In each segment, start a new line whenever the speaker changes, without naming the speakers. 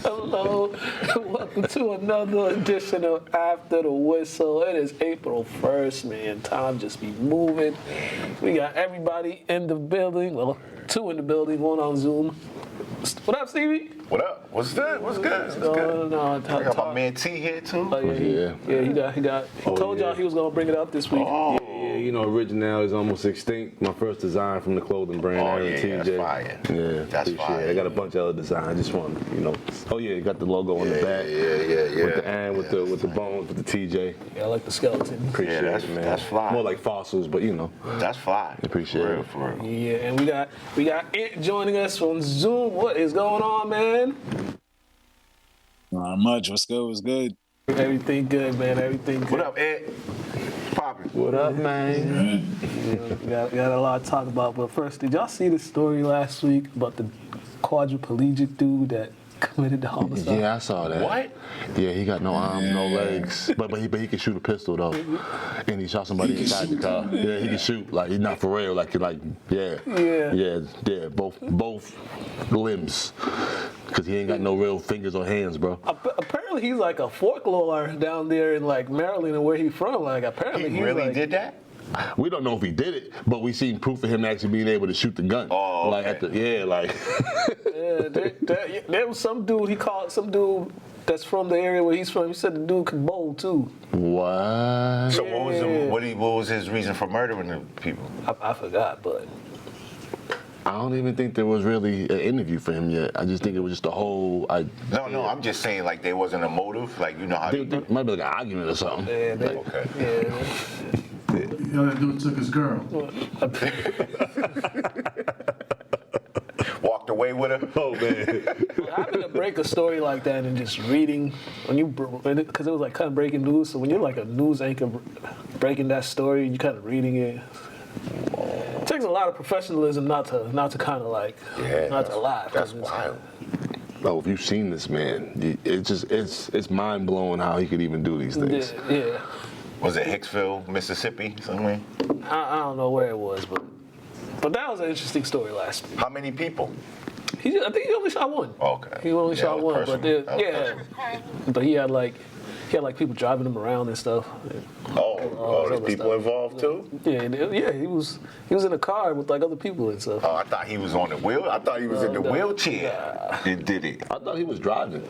Hello, welcome to another edition of After the Whistle. It is April 1st, man. Time just be moving. We got everybody in the building. Well, two in the building, one on Zoom. What up, Stevie?
What up? What's good? What's good? What's good?
No,
I got my man T here too.
Oh, yeah, he told y'all he was gonna bring it up this week.
Oh.
Yeah, you know, original is almost extinct. My first design from the clothing brand, TJ.
That's fire.
Yeah,
That's fire.
I got a bunch of other designs. I just want, you know. Oh yeah, you got the logo on the back.
Yeah.
With the and with the bones with the TJ.
Yeah, I like the skeleton.
Appreciate it, man.
That's fly.
More like fossils, but you know.
That's fly.
Appreciate it.
For real.
Yeah, and we got Ant joining us from Zoom. What is going on, man?
Not much. What's good? What's good?
Everything good, man. Everything good.
What up, Ed? Poppin'.
What up, man?
We got a lot to talk about, but first, did y'all see the story last week about the quadriplegic dude that committed the homicide?
Yeah, I saw that.
What?
Yeah, he got no arms, no legs, but he can shoot a pistol though, and he shot somebody inside the car. Yeah, he can shoot like he's not for real, like both limbs, because he ain't got no real fingers or hands, bro.
Apparently, he's like a folklore down there in like Maryland and where he's from. Like apparently,
He
he's
really
like,
did that?
We don't know if he did it, but we seen proof of him actually being able to shoot the gun.
Oh,
like
Yeah, there was some dude. He called some dude that's from the area where he's from. He said the dude could bowl too.
What?
So what was his reason for murdering the people?
I forgot, but.
I don't even think there was really an interview for him yet. I just think it was just a whole.
No, I'm just saying like there wasn't a motive. Like you know how
There might be like an argument or something.
Yeah,
You know that dude took his girl.
walked away with her.
Oh man.
Having to break a story like that and just reading because it was like kind of breaking news. So when you're like a news anchor breaking that story and you're kind of reading it, it takes a lot of professionalism not to kind of like not to laugh.
That's wild.
Oh, if you've seen this man, it's mind blowing how he could even do these things.
Yeah.
Was it Hicksville, Mississippi, somewhere?
I don't know where it was, but that was an interesting story last week.
How many people?
I think he only shot one.
Okay.
He only shot one,
personal.
but he had like people driving him around and stuff.
There's people involved too?
Yeah, he was in a car with like other people and stuff.
Oh, I thought he was on the wheel. I thought he was in the wheelchair. And did it?
I thought he was driving.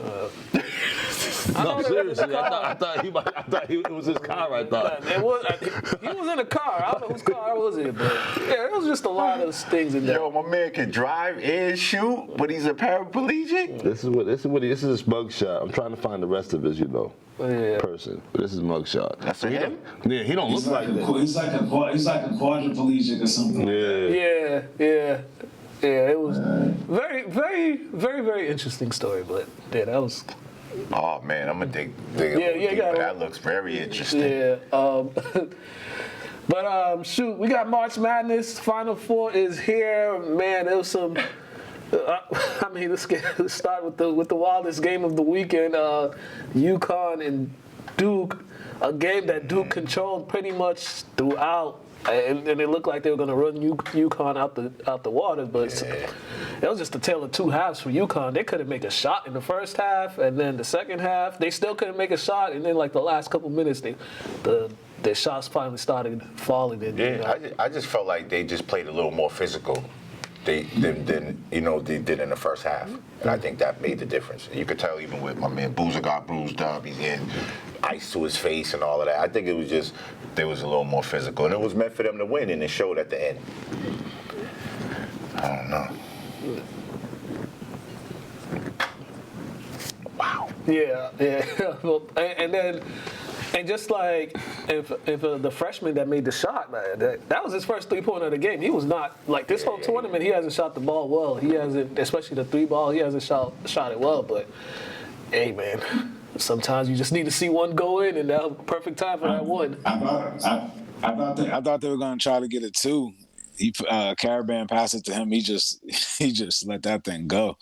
No, seriously, I thought it was his car. I thought
He was in a car. I don't know whose car was it, but yeah, it was just a lot of things in there.
Yo, my man can drive and shoot, but he's a paraplegic.
this is his mugshot. I'm trying to find the rest of his, person. But this is mugshot.
That's him?
Yeah, he don't look like that.
He's like a quadriplegic or something.
Yeah.
Yeah. It was very, very, very, very interesting story, but yeah, that was.
Oh man, I'm gonna dig that looks very interesting.
Yeah. But shoot, we got March Madness. Final Four is here. Man, there was some. Let's start with the wildest game of the weekend. UConn and Duke, a game that Duke controlled pretty much throughout. And it looked like they were going to run UConn out the water, but it was just a tale of two halves for UConn. They couldn't make a shot in the first half, and then the second half, they still couldn't make a shot. And then, like the last couple minutes, their shots finally started falling.
I just felt like they just played a little more physical than they did in the first half, and I think that made the difference. You could tell even with my man Boozer got bruised up, he's getting ice to his face and all of that. I think it was just they was a little more physical, and it was meant for them to win, and it showed at the end. I don't know. Wow.
Yeah. Well, and just like if the freshman that made the shot, man, that was his first 3-pointer of the game. He was not like this whole tournament. He hasn't shot the ball well. He hasn't, especially the 3-ball. He hasn't shot it well. But hey, man, sometimes you just need to see one go in, and that was perfect time for that one.
I thought they were gonna try to get it too. Caravan passed it to him. He just let that thing go.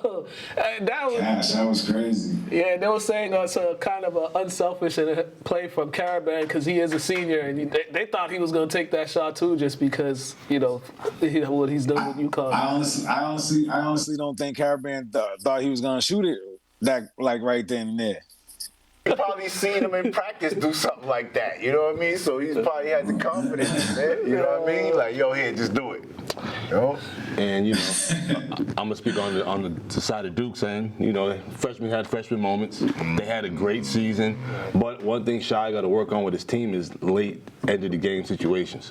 So that was.
Gosh, that was crazy.
Yeah, they were saying it's a kind of an unselfish play from Caravan because he is a senior, and they thought he was going to take that shot too, just because what he's done with UConn.
I honestly don't think Caravan thought he was gonna shoot it that like right then and there.
You probably seen him in practice do something like that. You know what I mean? So he's probably had the confidence, man. You know what I mean? Like, yo, here, just do it. You know?
And I'm gonna speak on the side of Duke, saying freshmen had freshman moments. They had a great season, but one thing Shai got to work on with his team is late end of the game situations,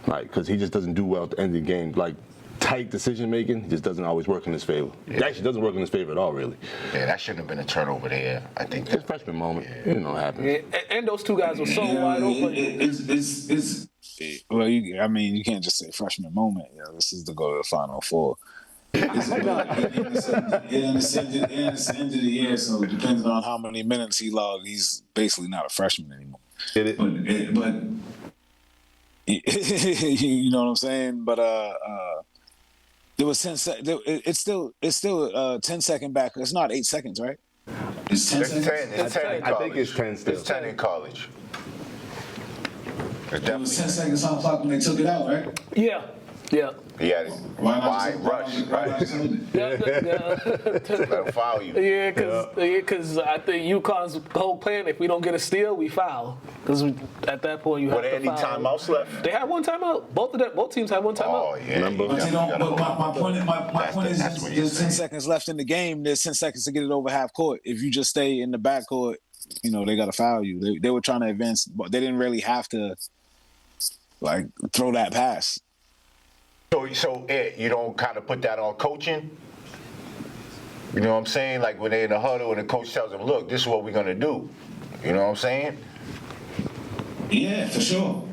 like because he just doesn't do well at the end of the game, like. Tight decision making just doesn't always work in his favor. It actually doesn't work in his favor at all, really.
Yeah, that shouldn't have been a turnover there. I think
It's a freshman moment. Yeah. It happens.
Yeah, and those two guys were so wide open.
Well, you can't just say freshman moment. This is to go to the Final Four. It's end of the year, so depending on how many minutes he logged, he's basically not a freshman anymore. But you know what I'm saying? But there was 10 seconds. It's still 10 second back. It's not 8 seconds, right?
It's 10 seconds. It's 10 in college.
I think it's 10 still.
It's 10 in college.
It was 10 seconds on the clock when they took it out, right?
Yeah.
Yeah. Why rush? Right? Let him foul you.
Yeah, because I think UConn's whole plan, if we don't get a steal, we foul. Because at that point, you have to foul.
Were there any timeouts left?
They had one timeout. Both teams had one timeout.
Oh, yeah.
Remember?
My point is there's 10 seconds left in the game. There's 10 seconds to get it over half court. If you just stay in the back court, they got to foul you. They were trying to advance, but they didn't really have to, throw that pass.
So you don't kind of put that on coaching? You know what I'm saying? Like when they're in the huddle and the coach tells them, look, this is what we're going to do. You know what I'm saying?
Yeah, for sure.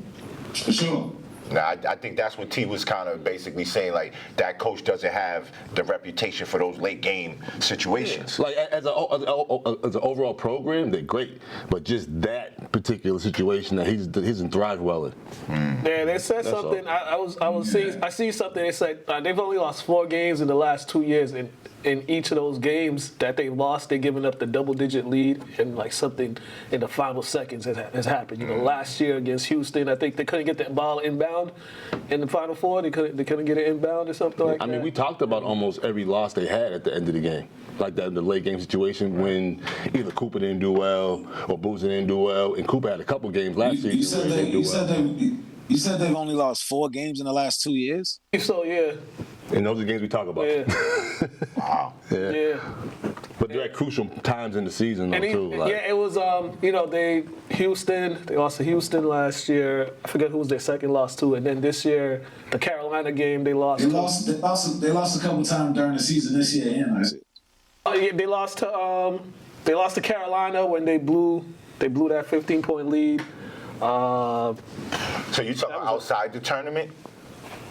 For sure.
Now, I think that's what T was kind of basically saying, like, that coach doesn't have the reputation for those late game situations.
Like, as an overall program, they're great. But just that particular situation that he doesn't thrive well in.
Yeah, they said something. I see something. They said they've only lost 4 games in the last 2 years, and in each of those games that they lost, they're giving up the double-digit lead, and something in the final seconds has happened. Last year against Houston, I think they couldn't get the ball inbound in the Final Four. They couldn't get it inbound or something like that.
I mean, we talked about almost every loss they had at the end of the game. Like that in the late game situation when either Cooper didn't do well or Boozer didn't do well, and Cooper had a couple games last season where he didn't do well.
You said they've only lost 4 games in the last 2 years?
So, yeah.
And those are the games we talk about.
Yeah.
Wow.
Yeah.
But they're at crucial times in the season, though, too.
Yeah, it was, they lost to Houston last year. I forget who was their second loss to. And then this year, the Carolina game, they lost.
They lost a couple times during the season this year and last year.
They lost to Carolina when they blew that 15-point lead.
So you talking outside the tournament?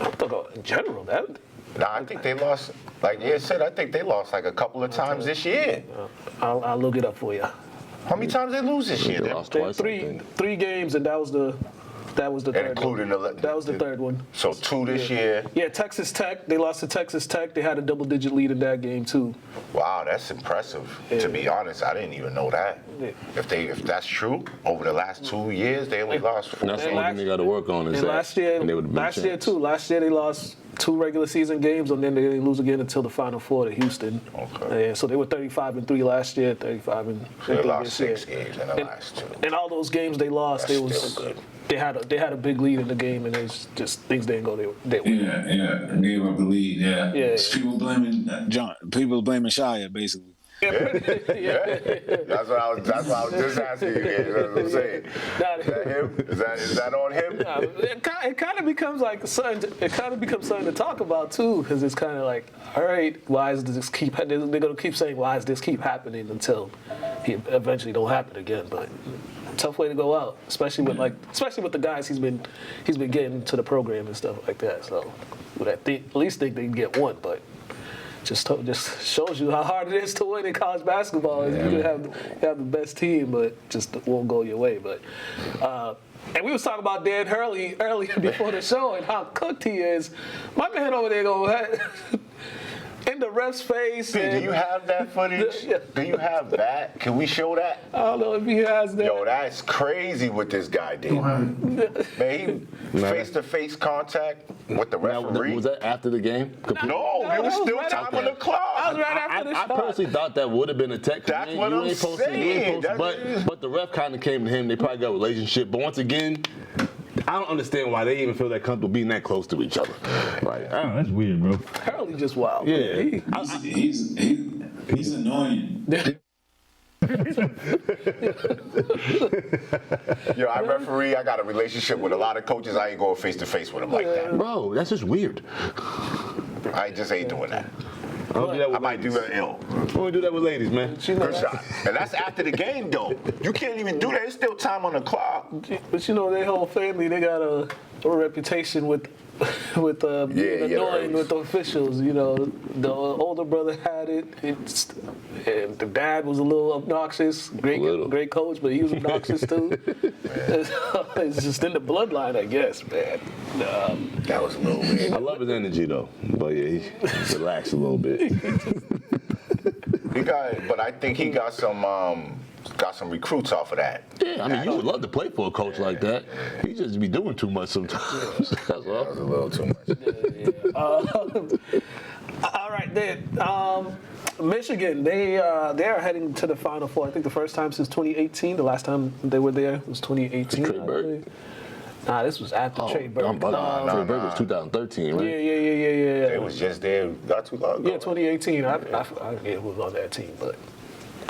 I'm talking about in general.
I think they lost, like Ed said, I think they lost a couple of times this year.
I'll look it up for you.
How many times they lose this year?
They lost twice,
three games, and that was the third
including
one. That was the third one.
So 2 this year.
Yeah, Texas Tech. They lost to Texas Tech. They had a double-digit lead in that game too.
Wow, that's impressive. Yeah. To be honest, I didn't even know that. Yeah. If that's true, over the last 2 years they only lost 4.
And that's the only thing they got to work on.
Last year they lost 2 regular season games, and then they didn't lose again until the Final Four to Houston.
Okay.
Yeah, so they were 35-3 last year, 35-3
so they lost 6 games in the last 2.
And all those games they lost,
good.
They had a big lead in the game, and it's just things didn't go their way.
Yeah, gave up the lead. Yeah. People blaming John. People blaming Shia, basically.
Yeah. That's what I was just asking you. You know what I'm saying? Is that him? Is that on him?
It kind of becomes something to talk about too, because it's kind of like, all right, why is this keep? They're gonna keep saying, why does this keep happening until he eventually don't happen again? But tough way to go out, especially with the guys he's been getting to the program and stuff like that. So, at least think they can get one, but. Just shows you how hard it is to win in college basketball. Yeah. You can have the best team, but just won't go your way. But and we was talking about Dan Hurley earlier before the show and how cooked he is. My man over there in the ref's face.
P, do
and-
you have that footage?
Yeah.
Do you have that? Can we show that?
I don't know if he has that.
Yo, that's crazy what this guy did. Man, he face-to-face contact with the
Now,
referee.
was that after the game?
No, there was
that was
still
right
time
after-
on the
That was
clock.
right after the
I
shot.
personally thought that would have been a tech.
That's
Man,
what
you
I'm
ain't supposed to- you ain't
saying.
supposed to- but the ref kind of came to him. They probably got a relationship. But once again, I don't understand why they even feel that comfortable being that close to each other. Like, I don't know, that's weird, bro.
Apparently just wild.
Yeah.
He's annoying.
Yo, I referee. I got a relationship with a lot of coaches. I ain't going face-to-face with them like that.
Bro, that's just weird.
I just ain't doing that.
I don't do that with
I might do
ladies.
that ill.
I don't do that with ladies, man.
You know
Good
that-
shot. And that's after the game, though. You can't even do that. It's still time on the clock.
But you know, their whole family, they got a reputation with being
yeah,
annoying
right.
with the officials. You know, the older brother had it. And the dad was a little obnoxious. Great coach, but he was obnoxious too. It's just in the bloodline, I guess, man.
That was a little weird.
I love his energy, though. But yeah, he relaxed a little bit.
But I think he got some recruits off of that.
Yeah, I mean, you would love to play for a coach like that. He just be doing too much sometimes. That's
That was a
all.
little too much.
All right, then. Michigan, they are heading to the Final Four. I think the first time since 2018. The last time they were there was 2018.
Trey
I
Burton?
believe. Nah, this was after Trey Burton.
I'm bugging. Trey Burton was 2013, right?
Yeah.
It was just there not too long ago.
Yeah, 2018. I forget who was on that team, but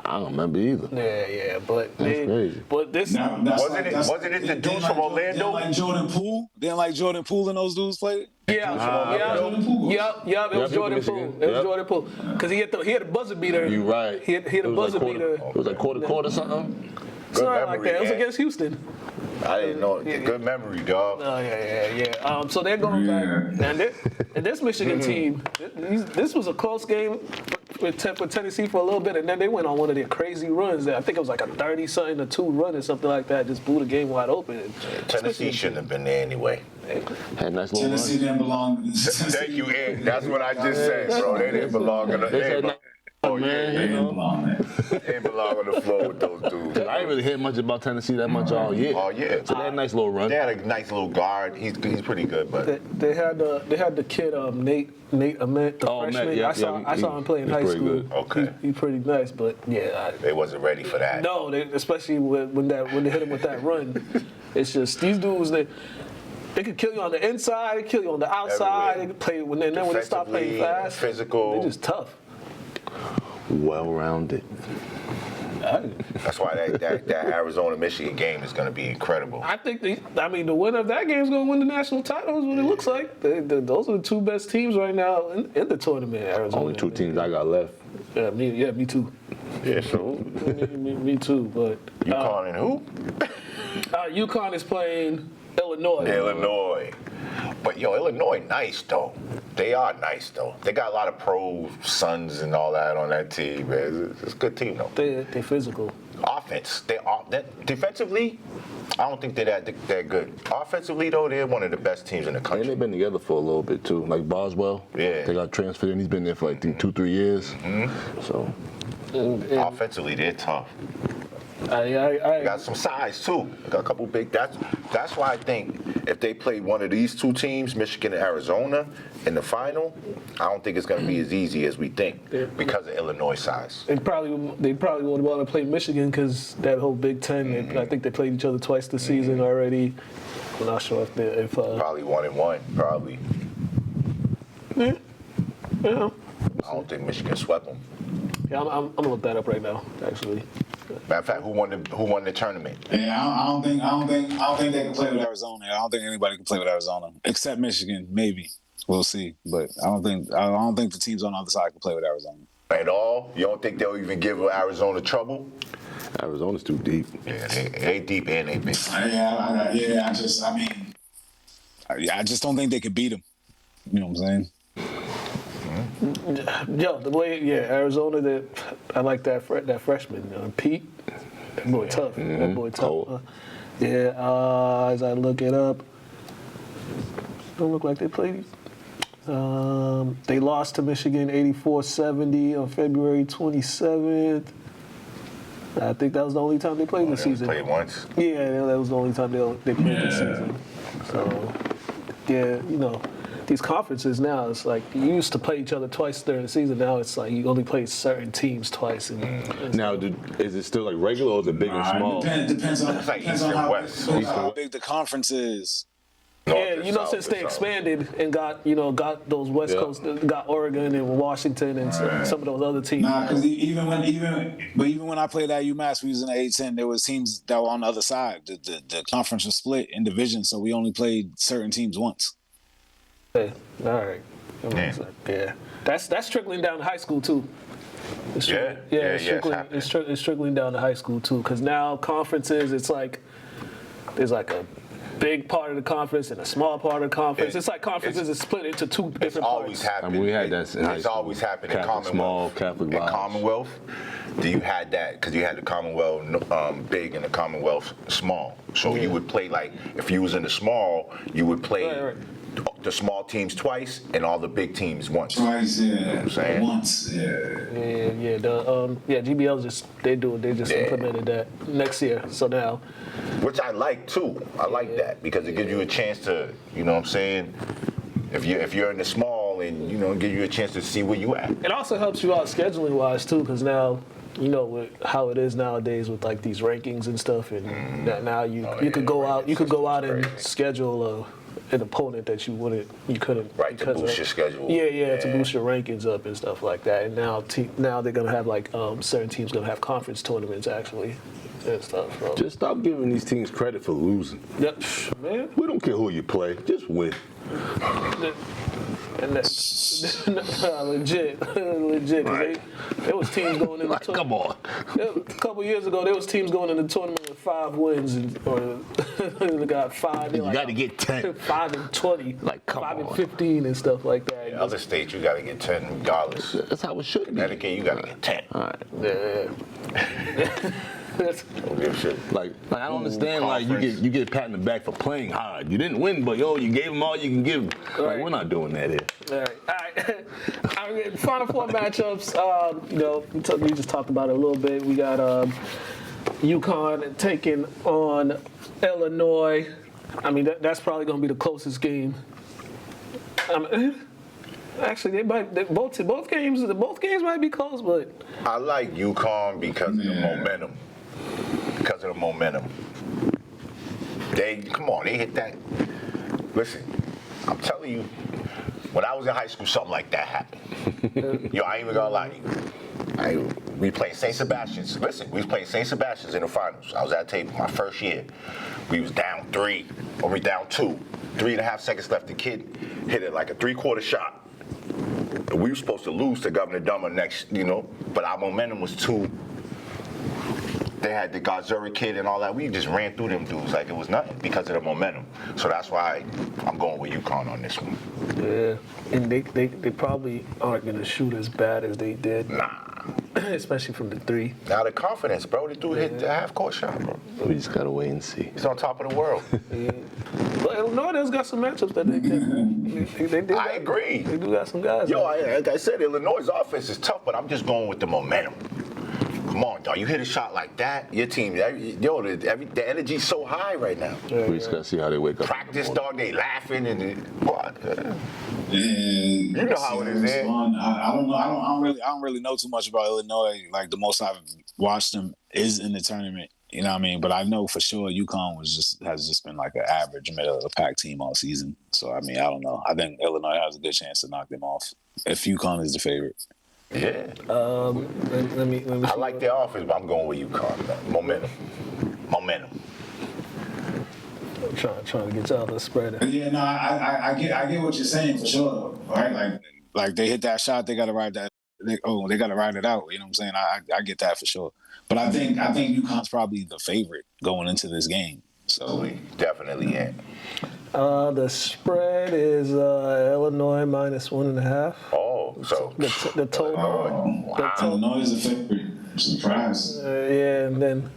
I don't remember either.
yeah. But
crazy.
But this.
Wasn't it the dudes from Orlando?
Didn't like Jordan Poole? Didn't like Jordan Poole and those dudes played?
Yep. It was Jordan
Michigan.
Poole. It was
Yep.
Jordan Poole because he had a buzzer beater.
You right.
He had a
It was
buzzer
like
beater.
It was like quarter something.
Good
Something like that. It was
memory,
against Houston.
I didn't know. Good memory, dog.
Oh yeah. So they're going back, and this Michigan team, this was a close game with Tennessee for a little bit, and then they went on one of their crazy runs. I think it was like a 30-something to 2 run or something like that. Just blew the game wide open.
Tennessee shouldn't have been there anyway.
Had a nice little
Tennessee
run.
didn't belong.
Thank you, Ed. That's what I just said, bro. They didn't belong on the
They said
floor. Oh,
man,
yeah,
you
They didn't
know.
belong there.
they didn't belong on the floor with those dudes.
I ain't really heard much about Tennessee that much all year.
Oh, yeah.
So they had a nice little run.
They had a nice little guard. He's pretty good, but
They had the kid Nate Ament, the freshman.
Matt, yeah,
I saw him play in
he's
high
pretty
school.
good.
Okay.
He's pretty nice, but yeah.
they wasn't ready for that.
No, especially when they hit him with that run. It's just these dudes they could kill you on the inside, they kill you on the outside.
Everywhere.
They could play when they stop playing
Defensively,
fast.
physical.
They're just tough.
Well-rounded.
That's why that Arizona-Michigan game is going to be incredible.
I think the winner of that game is going to win the national title. Is what it looks like. Those are the 2 best teams right now in the tournament. Arizona.
Only 2 teams I got left.
Yeah, me too.
Yeah, so
me too. But
UConn and who?
UConn is playing Illinois.
Illinois. But yo, Illinois nice though. They are nice though. They got a lot of pro sons and all that on that team, man. It's a good team though.
They physical.
Offense, defensively, I don't think they're that good. Offensively though, they're one of the best teams in the
And
country.
they've been together for a little bit too. Like Boswell.
Yeah.
They got transferred and he's been there for like 2-3 years. So
Offensively, they're tough. They
I
got some size too. They got a couple big. That's why I think if they play one of these 2 teams, Michigan and Arizona, in the final, I don't think it's going to be as easy as we think because of Illinois size.
They probably would want to play Michigan because that whole Big Ten. I think they played each other twice this season already. I'm not sure if
Probably 1-1. Probably.
yeah.
I don't think Michigan swept them.
Yeah, I'm gonna look that up right now. Actually,
Matter of fact, who won the tournament?
Yeah, I don't think they can play with Arizona. I don't think anybody can play with Arizona except Michigan. Maybe we'll see, but I don't think the teams on the other side can play with Arizona
At all? You don't think they'll even give Arizona trouble?
Arizona's too deep.
Yeah, they deep and they big.
I just don't think they could beat them. You know what I'm saying?
yo, the way Arizona. I like that freshman Pete. That boy tough. That boy tough.
Cold.
As I look it up, don't look like they played. They lost to Michigan 84-70 on February 27th. I think that was the only time they played this season.
Played once.
Yeah, that was the only time they played this season. So, yeah, you know, these conferences now, it's like you used to play each other twice during the season. Now it's like you only play certain teams twice.
Now, is it still like regular or is it big and small?
Depends on,
It's like
depends
East
on
and
how,
West.
how big the conference is.
Yeah, you know, since they expanded and got those West Coast, got Oregon and Washington and some of those other teams.
Nah, because even when I played at UMass, we was in the A10. There was teams that were on the other side. The conference was split in divisions, so we only played certain teams once.
Okay. All right. Yeah. That's trickling down to high school too. It's trickling down to high school too, because now conferences, it's like there's like a big part of the conference and a small part of the conference. It's like conferences is split into two different parts.
It's always happened.
I mean, we had that in high
It's
school.
always happened in
Catholic small,
Commonwealth.
Catholic
In
large.
Commonwealth, you had that because you had the Commonwealth big and the Commonwealth small. So you would play like if you was in the small, you would play the small teams twice and all the big teams once.
Twice, yeah.
You know what I'm saying?
Once, yeah.
GBL they just implemented that next year. So now,
Which I like too. I like that because it gives you a chance to, you know what I'm saying? If you're in the small and give you a chance to see where you at.
it also helps you out scheduling wise too, because now you know with how it is nowadays with like these rankings and stuff, and now you could go out and schedule an opponent that you couldn't
Right, to boost your schedule.
to boost your rankings up and stuff like that. And now they're gonna have like certain teams gonna have conference tournaments actually and stuff. So.
Just stop giving these teams credit for losing.
Yep, man.
We don't care who you play, just win.
And that's legit. 'Cause there was teams going in the
Like, come on.
A couple years ago, there was teams going in the tournament with 5 wins, or they got 5.
You got to get 10.
5 and 20,
Like, come
5
on.
and 15, and stuff like that.
In other states, you got to get 10 regardless.
That's how it should be.
Connecticut, you got to get 10.
All right.
Yeah.
Don't give a shit.
Like I don't understand. Like
conference.
you get a pat in the back for playing hard. You didn't win, but you gave them all you can give.
Right.
Like we're not doing that here.
All right. Final 4 matchups. We just talked about it a little bit. We got UConn taking on Illinois. I mean, that's probably going to be the closest game. Actually, both games might be close, but
I like UConn because of the momentum. Because of the momentum. They hit that. Listen, I'm telling you, when I was in high school, something like that happened. Yo, I ain't even gonna lie to you. We played St. Sebastian's. Listen, we was playing St. Sebastian's in the finals. I was at table my first year. We was down 3, or we down 2. 3.5 seconds left. The kid hit it like a 3/4 shot. We were supposed to lose to Governor Dummer next, but our momentum was too. They had the Gazuri kid and all that. We just ran through them dudes like it was nothing because of the momentum. So that's why I'm going with UConn on this one.
yeah, and they probably aren't going to shoot as bad as they did.
Nah.
Especially from the 3.
Now the confidence, bro. The dude hit the half-court shot, bro.
We just gotta wait and see.
He's on top of the world.
Yeah. But Illinois got some matchups that they
I agree.
They do got some guys.
Yo, like I said, Illinois' offense is tough, but I'm just going with the momentum. Come on, dog. You hit a shot like that, your team, the energy's so high right now.
We just gotta see how they wake up.
Practice, dog, they laughing and what?
You
know how it is, man.
I don't know. I don't really know too much about Illinois. Like the most I've watched them is in the tournament. You know what I mean? But I know for sure UConn has just been like an average middle of the pack team all season. So I mean, I don't know. I think Illinois has a good chance to knock them off if UConn is the favorite.
Yeah.
Let me
I like their offense, but I'm going with UConn. Man. Momentum.
I'm trying to get y'all to spread it.
Yeah, no, I get what you're saying for sure. Right? Like they hit that shot, they gotta ride that. They gotta ride it out. You know what I'm saying? I get that for sure. But I think UConn's probably the favorite going into this game. So
We definitely ain't.
The spread is Illinois -1.5.
Oh, so
The total.
wow.
Illinois is a favorite. Surprise.
Yeah, and then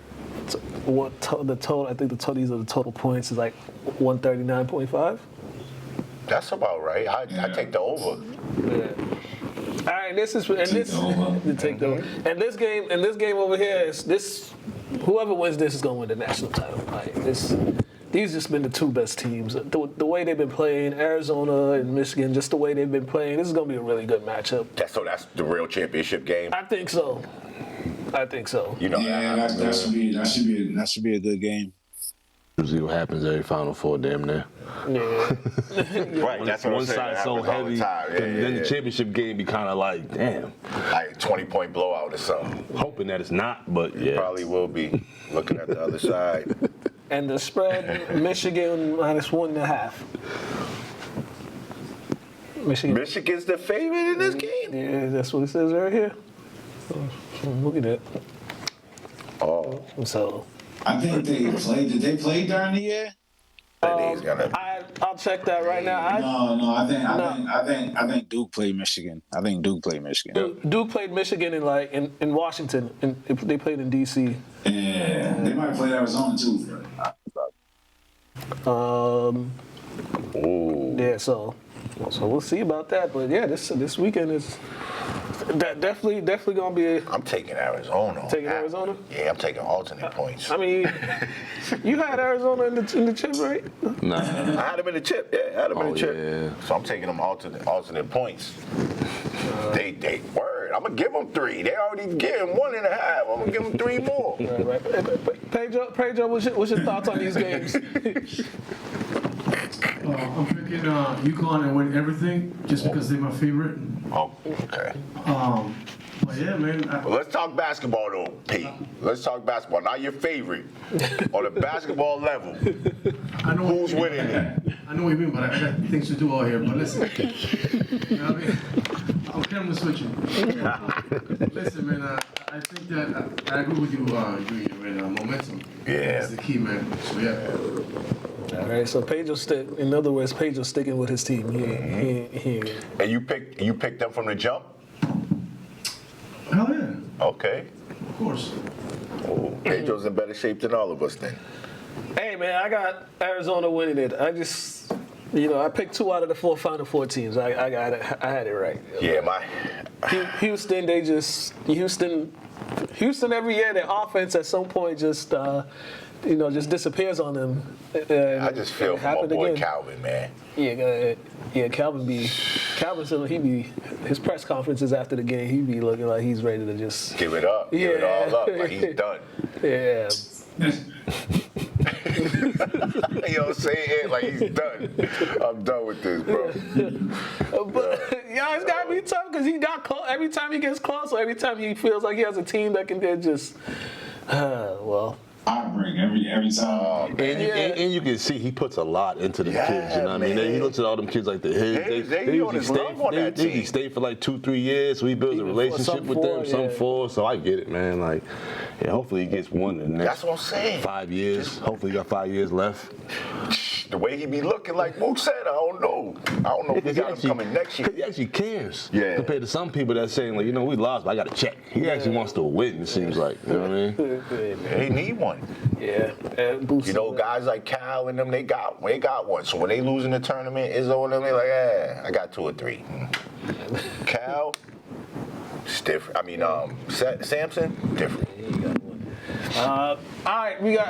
the total? I think these are the total points is like 139.5.
That's about right. I take the over.
Yeah. All right, this is and this to take the and this game over here is this. Whoever wins this is gonna win the national title. Like this, these just been the two best teams. The way they've been playing, Arizona and Michigan, just the way they've been playing. This is gonna be a really good matchup.
So that's the real championship game.
I think so.
You know,
that should be a good game.
Usually what happens every Final Four, damn near.
Yeah.
right. That's what I'm
One
saying.
side
That
so
happens all the
heavy,
time. Yeah,
then
yeah.
the championship game be kind of like, damn.
Like 20-point blowout or something.
Hoping that it's not, but yeah.
Probably will be. Looking at the other side.
And the spread, Michigan -1.5.
Michigan's the favorite in this game.
Yeah, that's what it says right here. Look at that.
Oh,
So.
I think they played. Did they play during the year?
I'll check that right now.
No. I think Duke played Michigan.
Duke played Michigan in Washington, and they played in D.C.
Yeah, they might have played Arizona too.
Yeah, so we'll see about that. But yeah, this weekend is definitely gonna be.
I'm taking Arizona.
Taking Arizona?
Yeah, I'm taking alternate points.
I mean, you had Arizona in the chip, right?
Nah.
I had them in the chip. Yeah, I had them in the chip.
Yeah.
So I'm taking them alternate points. They word. I'm gonna give them 3. They already getting 1.5. I'm gonna give them 3 more.
Right. Pedro, what's your thoughts on these games?
I'm picking UConn and win everything just because they're my favorite.
Oh, okay.
But yeah, man.
Well, let's talk basketball though, Pete. Let's talk basketball. Not your favorite. On the basketball level.
I know
Who's winning it?
I know what you mean, but I got things to do out here. But listen, you know what I mean? I'm camera switching. Listen, man. I think that I agree with you, Junior, man. Momentum.
Yeah.
That's the key, man. So yeah.
All right, so Pedro's sticking with his team. He
And you picked them from the jump?
Hell yeah.
Okay.
Of course.
Oh, Pedro's in better shape than all of us then.
Hey man, I got Arizona winning it. I just, I picked 2 out of the 4 Final Four teams. I had it right.
Yeah,
Houston every year, their offense at some point just disappears on them.
I just feel for my boy
again.
Calvin, man.
Yeah, Calvin, his press conferences after the game, he be looking like he's ready to just
Give it up. Give it all up. Like he's done.
Yeah.
You know what I'm saying? Like he's done. I'm done with this, bro.
But it's gotta be tough because he got close every time he gets close, or every time he feels like he has a team that can just
Heartbreak every time.
And you can see he puts a lot into the kids. You know what I mean? He looks at all them kids like they
usually
stay for like 2-3 years. So he builds a relationship with them. Some 4. So I get it, man. Like, yeah, hopefully he gets one in the next
That's what I'm saying.
5 years. Hopefully he got 5 years left.
The way he be looking, like Mook said, I don't know if he got him coming next year.
He actually cares.
Yeah.
Compared to some people that saying, like, we lost, but I got to check. He actually wants to win, it seems like. You know what I mean?
They need one.
Yeah.
Guys like Cal and them, they got one. So when they lose in the tournament, Izzo and them, they like, I got 2 or 3. Cal, it's different. I mean, Samson, different.
Yeah, he got one. All right, we're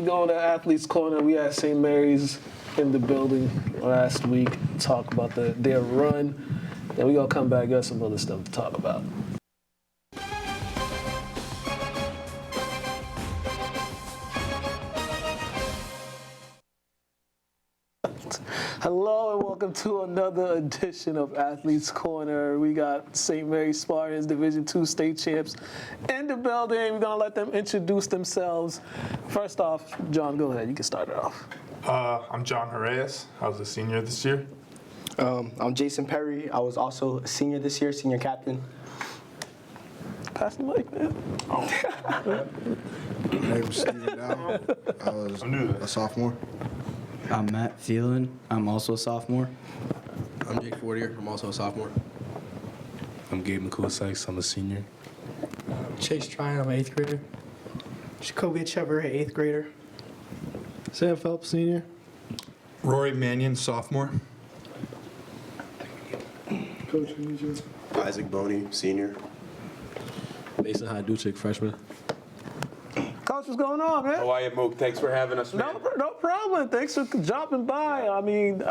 going to Athletes Corner. We had St. Mary's in the building last week to talk about their run. Then we're going to come back, got some other stuff to talk about. Hello and welcome to another edition of Athletes Corner. We got St. Mary's Spartans Division II state champs in the building. We're gonna let them introduce themselves. First off, John, go ahead. You can start it off.
I'm John Jerez. I was a senior this year.
I'm Jason Perry. I was also a senior this year, senior captain.
Pass the mic, man.
My name's Stevie now. I was a sophomore.
I'm Matt Thielen. I'm also a sophomore.
I'm Jake Fortier. I'm also a sophomore.
I'm Gabe McCool-Sykes. I'm a senior.
Chase Tryon. I'm an 8th grader.
Jacoby Echeverry, 8th grader.
Sam Phelps, senior.
Rory Mannion, sophomore.
Coach, who is yours?
Isaac Boney, senior. Mason Haduchik, freshman.
Coach, what's going on, man?
How are you, Mook? Thanks for having us, man.
No problem. Thanks for dropping by. I mean,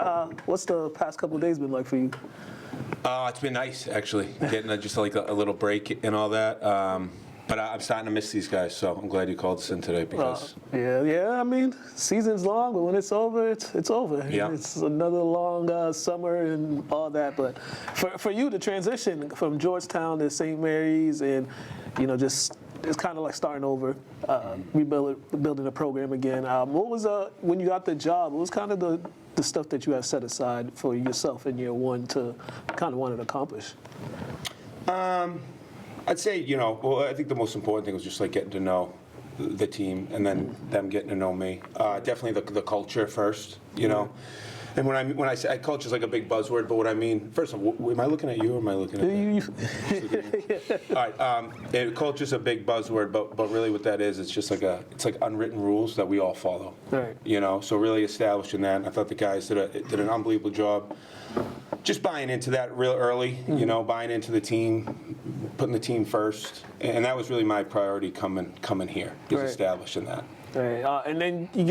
what's the past couple of days been like for you?
It's been nice, actually, getting just like a little break and all that. But I'm starting to miss these guys, so I'm glad you called us in today because.
Yeah. I mean, season's long, but when it's over, it's over.
Yeah.
It's another long summer and all that. But for you, the transition from Georgetown to St. Mary's, and just it's kind of like starting over, building a program again. What was when you got the job? What was kind of the stuff that you had set aside for yourself in year one to kind of want to accomplish?
I'd say, I think the most important thing was just like getting to know the team and then them getting to know me. Definitely the culture first, And when I say culture is like a big buzzword, but what I mean, first of all, am I looking at you or am I looking at you? All right, culture's a big buzzword, but really what that is, it's like unwritten rules that we all follow.
Right.
So really establishing that, and I thought the guys did an unbelievable job. Just buying into that real early, buying into the team, putting the team first, and that was really my priority coming here, is establishing that.
Right. And then you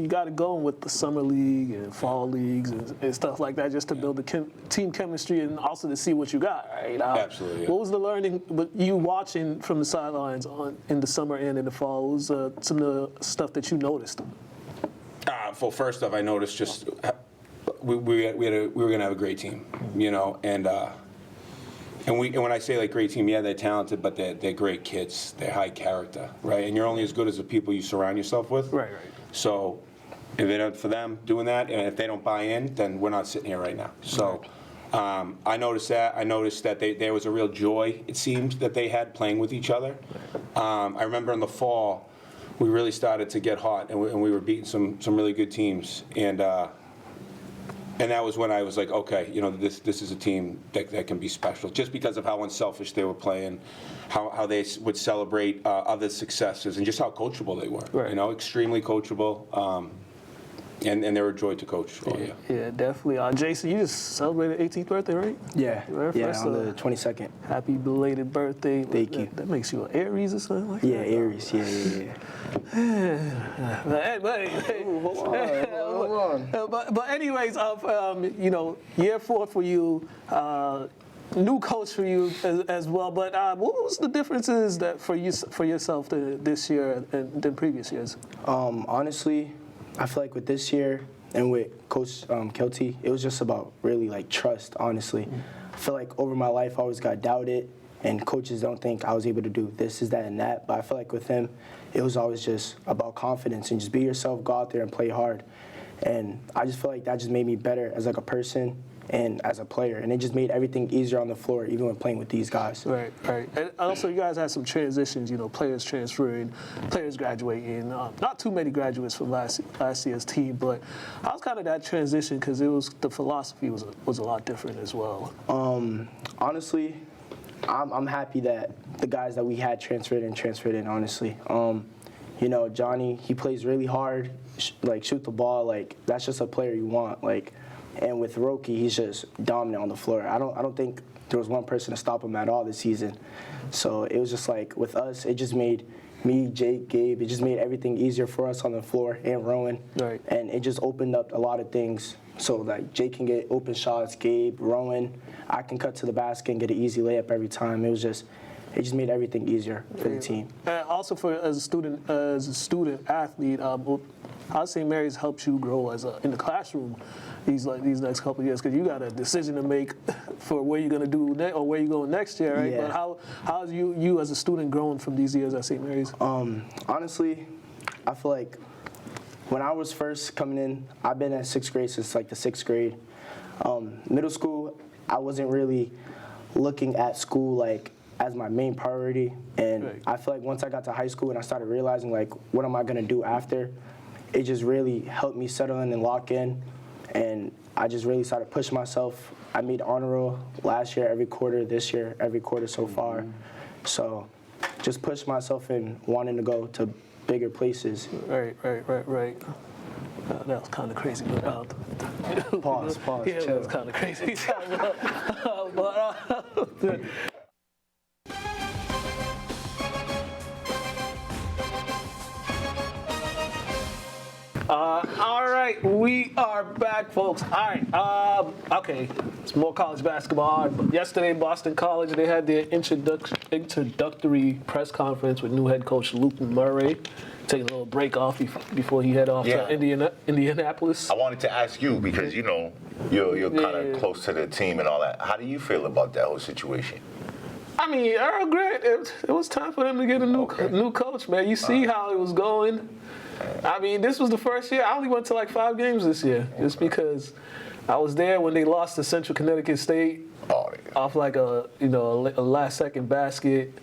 got it going with the summer league and fall leagues and stuff like that, just to build the team chemistry and also to see what you got. Right.
Absolutely.
What was the learning? But you watching from the sidelines in the summer and in the fall. What was some of the stuff that you noticed?
Well, first off, I noticed just we were going to have a great team, and when I say like great team, yeah, they're talented, but they're great kids. They're high character, right? And you're only as good as the people you surround yourself with.
Right.
So if it ain't for them doing that, and if they don't buy in, then we're not sitting here right now. So I noticed that. I noticed that there was a real joy, it seemed, that they had playing with each other. I remember in the fall, we really started to get hot, and we were beating some really good teams. And that was when I was like, okay, this is a team that can be special, just because of how unselfish they were playing, how they would celebrate other successes, and just how coachable they were.
Right.
Extremely coachable, and they were a joy to coach. Oh yeah.
Yeah, definitely. Jason, you just celebrated 18th birthday, right?
Yeah.
First,
on the 22nd.
Happy belated birthday.
Thank you.
That makes you an Aries or something like that?
Yeah, Aries. Yeah.
But anyways, year 4 for you, new coach for you as well. But what was the differences that for yourself this year than previous years?
Honestly, I feel like with this year and with Coach Kelty, it was just about really like trust. Honestly, I feel like over my life I always got doubted. And coaches don't think I was able to do this, that, and that. But I feel like with him, it was always just about confidence and just be yourself, go out there and play hard. And I just feel like that just made me better as like a person and as a player. And it just made everything easier on the floor, even when playing with these guys.
Right. And also, you guys had some transitions, players transferring, players graduating. Not too many graduates from last year's team, but how was kind of that transition? Because the philosophy was a lot different as well.
Honestly, I'm happy that the guys that we had transferred in, honestly. Johnny, he plays really hard, shoot the ball, that's just a player you want, and with Roki, he's just dominant on the floor. I don't think there was one person to stop him at all this season. So it was just with us, it just made me, Jake, Gabe, it just made everything easier for us on the floor, and Rowan. Right. And it just opened up a lot of things. So Jake can get open shots, Gabe, Rowan, I can cut to the basket and get an easy layup every time. It just made everything easier for the team.
And also as a student athlete, how St. Mary's helped you grow in the classroom these next couple of years? Because you got a decision to make for where you're going to do or where you're going next year, right?
Yeah.
But how's you as a student grown from these years at St. Mary's?
Honestly, I feel like when I was first coming in, I've been at 6th grade since the 6th grade. Middle school, I wasn't really looking at school as my main priority, and right. I feel like once I got to high school and I started realizing what am I gonna do after, it just really helped me settle in and lock in, and I just really started pushing myself. I made honor roll last year every quarter, this year every quarter so far. So just push myself in wanting to go to bigger places.
Right. That was kind of crazy.
Pause.
Yeah,
Chill.
that was kind of crazy. but, all right, we are back, folks. All right, okay, it's more college basketball. But yesterday, Boston College, they had their introductory press conference with new head coach Luke Murray, taking a little break off before he head off to Indianapolis.
I wanted to ask you because you're kind of close to the team and all that. How do you feel about that whole situation?
I mean, Earl Grant, it was time for them to get a new coach, man. You see how it was going. I mean, this was the first year. I only went to like 5 games this year, just because I was there when they lost to Central Connecticut State off like a last-second basket.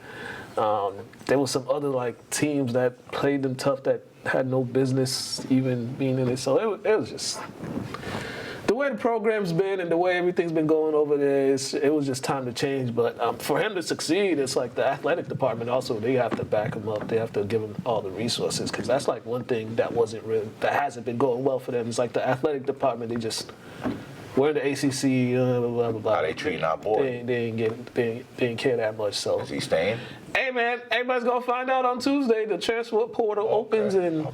There was some other like teams that played them tough that had no business even being in it. So it was just the way the program's been and the way everything's been going over there. It was just time to change. But for him to succeed, it's like the athletic department also, they have to back him up. They have to give him all the resources, because that's like one thing that hasn't been going well for them. It's like the athletic department, we're in the ACC, blah, blah, blah.
How they treating our boy?
They didn't care that much. So
is he staying?
Hey man, everybody's gonna find out on Tuesday. The transfer portal opens, and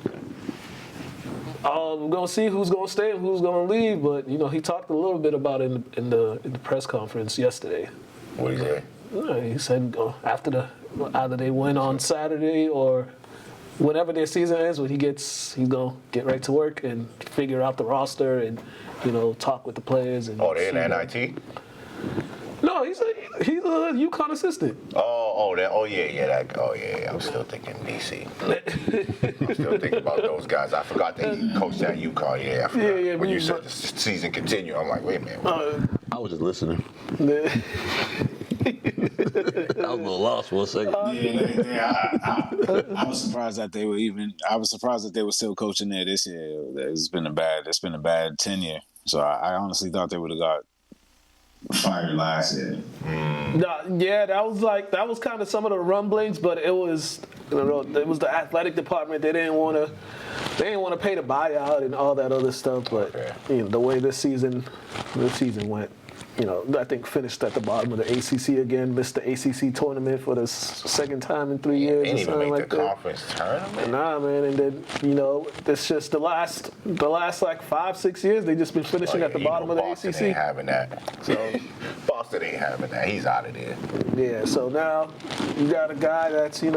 we're gonna see who's gonna stay and who's gonna leave. But he talked a little bit about it in the press conference yesterday.
What did he say?
He said either they win on Saturday or whenever their season ends, when he's gonna get right to work and figure out the roster and talk with the players. And
they're in NIT?
No, he's a UConn assistant.
I'm still thinking DC. I'm still thinking about those guys. I forgot that he coached at UConn. Yeah, I forgot.
Yeah,
when you said the season continued, I'm like, wait a minute.
I was just listening. I was a little lost for a second.
I was surprised that they were surprised that they were still coaching there this year. It's been a bad tenure. So I honestly thought they would have got fired last year.
Yeah, that was kind of some of the rumblings, but it was the athletic department. They didn't want to pay the buyout and all that other stuff. But the way this season went, I think finished at the bottom of the ACC again. Missed the ACC tournament for the second time in 3 years.
Ain't
or
even
something
make
like
the
that.
conference tournament.
Nah, man, and then it's just the last like 5-6 years they just been finishing at the bottom of the
Boston
ACC.
Ain't having that.
So
Boston ain't having that. He's out of there.
yeah, so now you got a guy that's he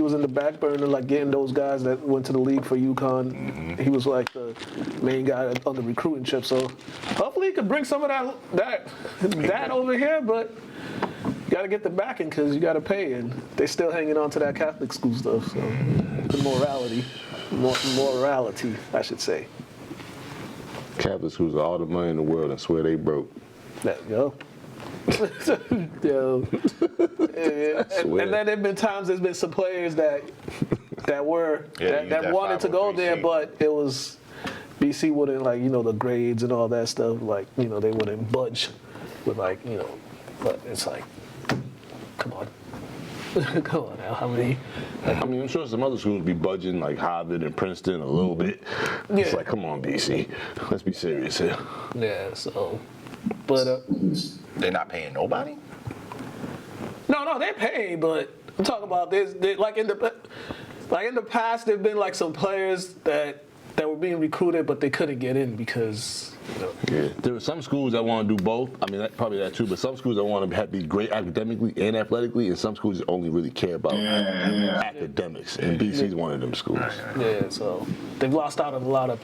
was in the back burner, like getting those guys that went to the league for UConn.
Mm-hmm.
He was like the main guy on the recruiting trip. So hopefully he could bring some of that over here, but you got to get the backing because you got to pay, and they're still hanging on to that Catholic school stuff. So the morality, I should say.
Catholic schools are all the money in the world and swear they broke.
Yo. Yo. And then there've been times there's been some players that wanted to go there, but it was BC wouldn't the grades and all that stuff, they wouldn't budge with but it's like, come on. Come on now, how many?
I'm sure some other schools be budging like Harvard and Princeton a little bit. It's like, come on, BC, let's be serious here.
Yeah, so, but
they're not paying nobody.
No, they're paying, but I'm talking about this. Like in the past, there've been like some players that were being recruited, but they couldn't get in because.
Yeah, there are some schools that want to do both. I mean, probably that too. But some schools that want to be great academically and athletically, and some schools only really care about academics. And BC's one of them schools.
Yeah, so they've lost out on a lot of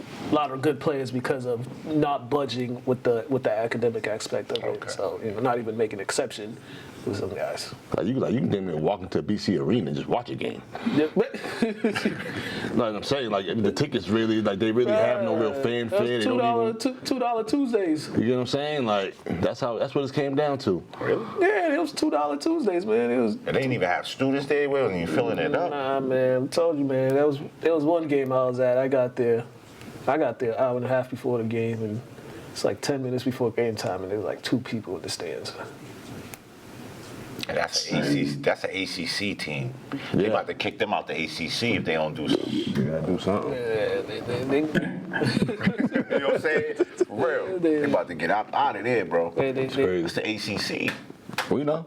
good players because of not budging with the academic aspect of it. So not even making an exception with some guys.
You can damn near walk into a BC arena and just watch a game.
Yeah.
No, I'm saying the tickets really they really have no real fanfare.
$2 Tuesdays.
You know what I'm saying? That's what it came down to.
Really?
Yeah, it was $2 Tuesdays, man.
And they didn't even have students there. We wasn't even filling it up.
Nah, man. I told you, man. There was one game I was at. I got there an hour and a half before the game, and it's like 10 minutes before game time, and there was like 2 people in the stands.
And that's an ACC team. They about to kick them out the ACC if they don't do something.
They gotta do something.
Yeah,
You know what I'm saying? For real. They about to get out of there, bro.
It's
crazy.
It's the ACC.
Well, you know.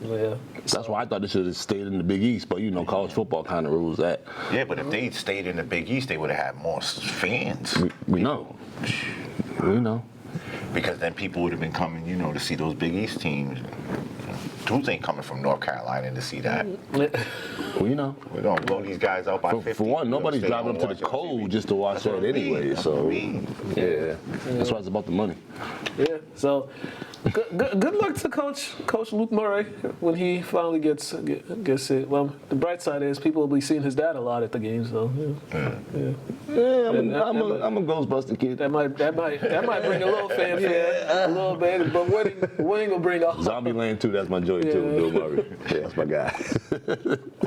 Yeah.
That's why I thought they should have stayed in the Big East, but you know, college football kind of rules that.
Yeah, but if they stayed in the Big East, they would have had more fans.
We know. We know.
Because then people would have been coming, you know, to see those Big East teams. Dudes ain't coming from North Carolina to see that.
Well, you know.
We're going to blow these guys out by 50.
For one, nobody's driving up to the cold just to watch that anyway. So, yeah. That's why it's about the money.
Yeah. So, good luck to Coach Luke Murray when he finally gets it. Well, the bright side is people will be seeing his dad a lot at the games. So,
yeah, I'm a Ghostbuster kid.
That might bring a little fanfare, a little bit, but winning will bring a
Zombieland 2. That's my joy too. Bill Murray. Yeah, that's my guy.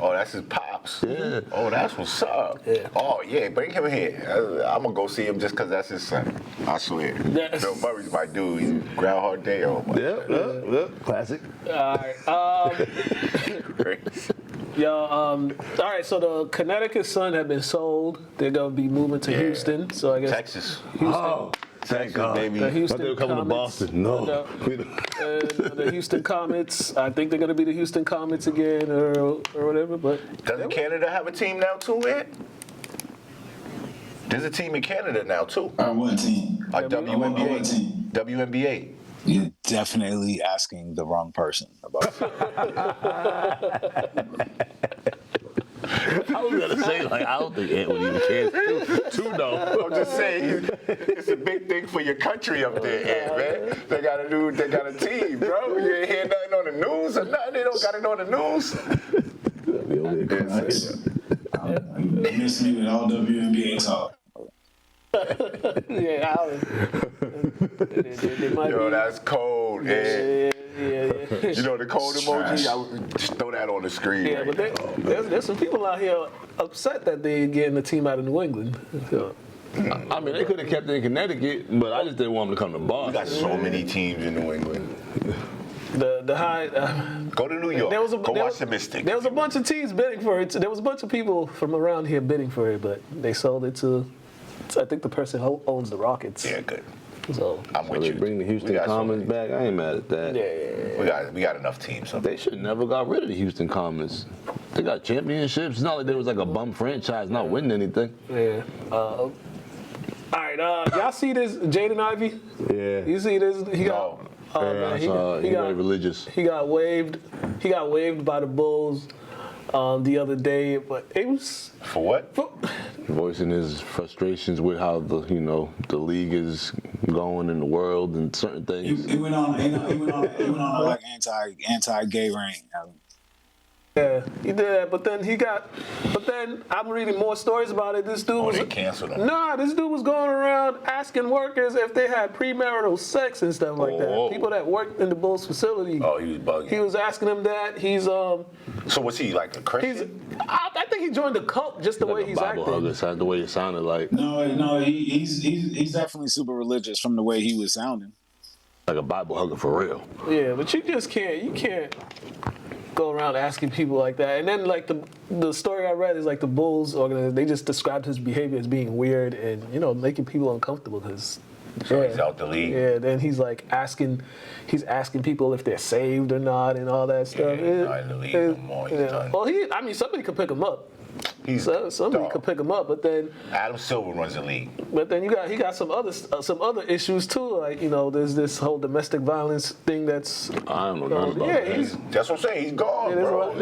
Oh, that's his pops.
Yeah.
Oh, that's what's up.
Yeah.
Oh, yeah, bring him here. I'm going to go see him just because that's his son. I swear. Bill Murray's my dude. He's Groundhog Day. Oh, my
Yeah. Classic.
All right. All right, so the Connecticut Sun have been sold. They're going to be moving to Houston. So I guess
Texas.
Houston.
Oh, thank God.
Baby.
The Houston
But they were coming
Comets.
to Boston. No.
The Houston Comets. I think they're going to be the Houston Comets again or whatever. But
Doesn't Canada have a team now, too, man? There's a team in Canada now, too.
What team?
A
What
WNBA.
team?
WNBA.
You're definitely asking the wrong person about it.
I was gonna say I don't think Ant would even care to know.
I'm just saying, it's a big thing for your country up there, Ant, man. They got a team, bro. You ain't hear nothing on the news or nothing. They don't got it on the news.
You miss me with all WNBA talk.
yeah, they might
Yo,
be.
that's cold,
Yeah.
You know the cold emoji? I would just throw that on the screen.
Yeah, but there's some people out here upset that they getting the team out of New England. So,
I mean, they could have kept it in Connecticut, but I just didn't want them to come to Boston.
We got so many teams in New England.
the high.
Go to New York. Go watch the Mystics.
There was a bunch of teams bidding for it. There was a bunch of people from around here bidding for it, but they sold it to. I think the person who owns the Rockets.
Yeah, good.
So
I'm with you.
Bring the Houston Comets back. I ain't mad at that.
Yeah.
We got enough teams. So.
They should never got rid of the Houston Comets. They got championships. It's not like they was like a bum franchise not winning anything.
Yeah. All right. Y'all see this Jaden Ivey?
Yeah.
You see this? He got.
I saw he got religious.
He got waived. He got waived by the Bulls the other day, but it was
for what?
Voicing his frustrations with how the league is going in the world and certain things.
He went on a like anti-gay rant.
Yeah, he did that, but then I'm reading more stories about it. This dude was
they canceled him.
Nah, this dude was going around asking workers if they had premarital sex and stuff like that. People that worked in the Bulls facility.
Oh, he was bugging.
He was asking them that. He's
So was he like a Christian?
I think he joined the cult just the way he's acting.
The way it sounded like.
No, he's definitely super religious from the way he was sounding.
Like a Bible hugger for real.
Yeah, but you can't go around asking people like that. And then like the story I read is like the Bulls organization, they just described his behavior as being weird and making people uncomfortable because
he's out the league.
Yeah, then he's asking people if they're saved or not and all that stuff.
Yeah, not in the league no more. He's done.
Well, somebody could pick him up. Somebody could pick him up, but then
Adam Silver runs the league.
But then he got some other issues too, like there's this whole domestic violence thing that's.
I don't know nothing about that.
That's what I'm saying. He's gone, bro.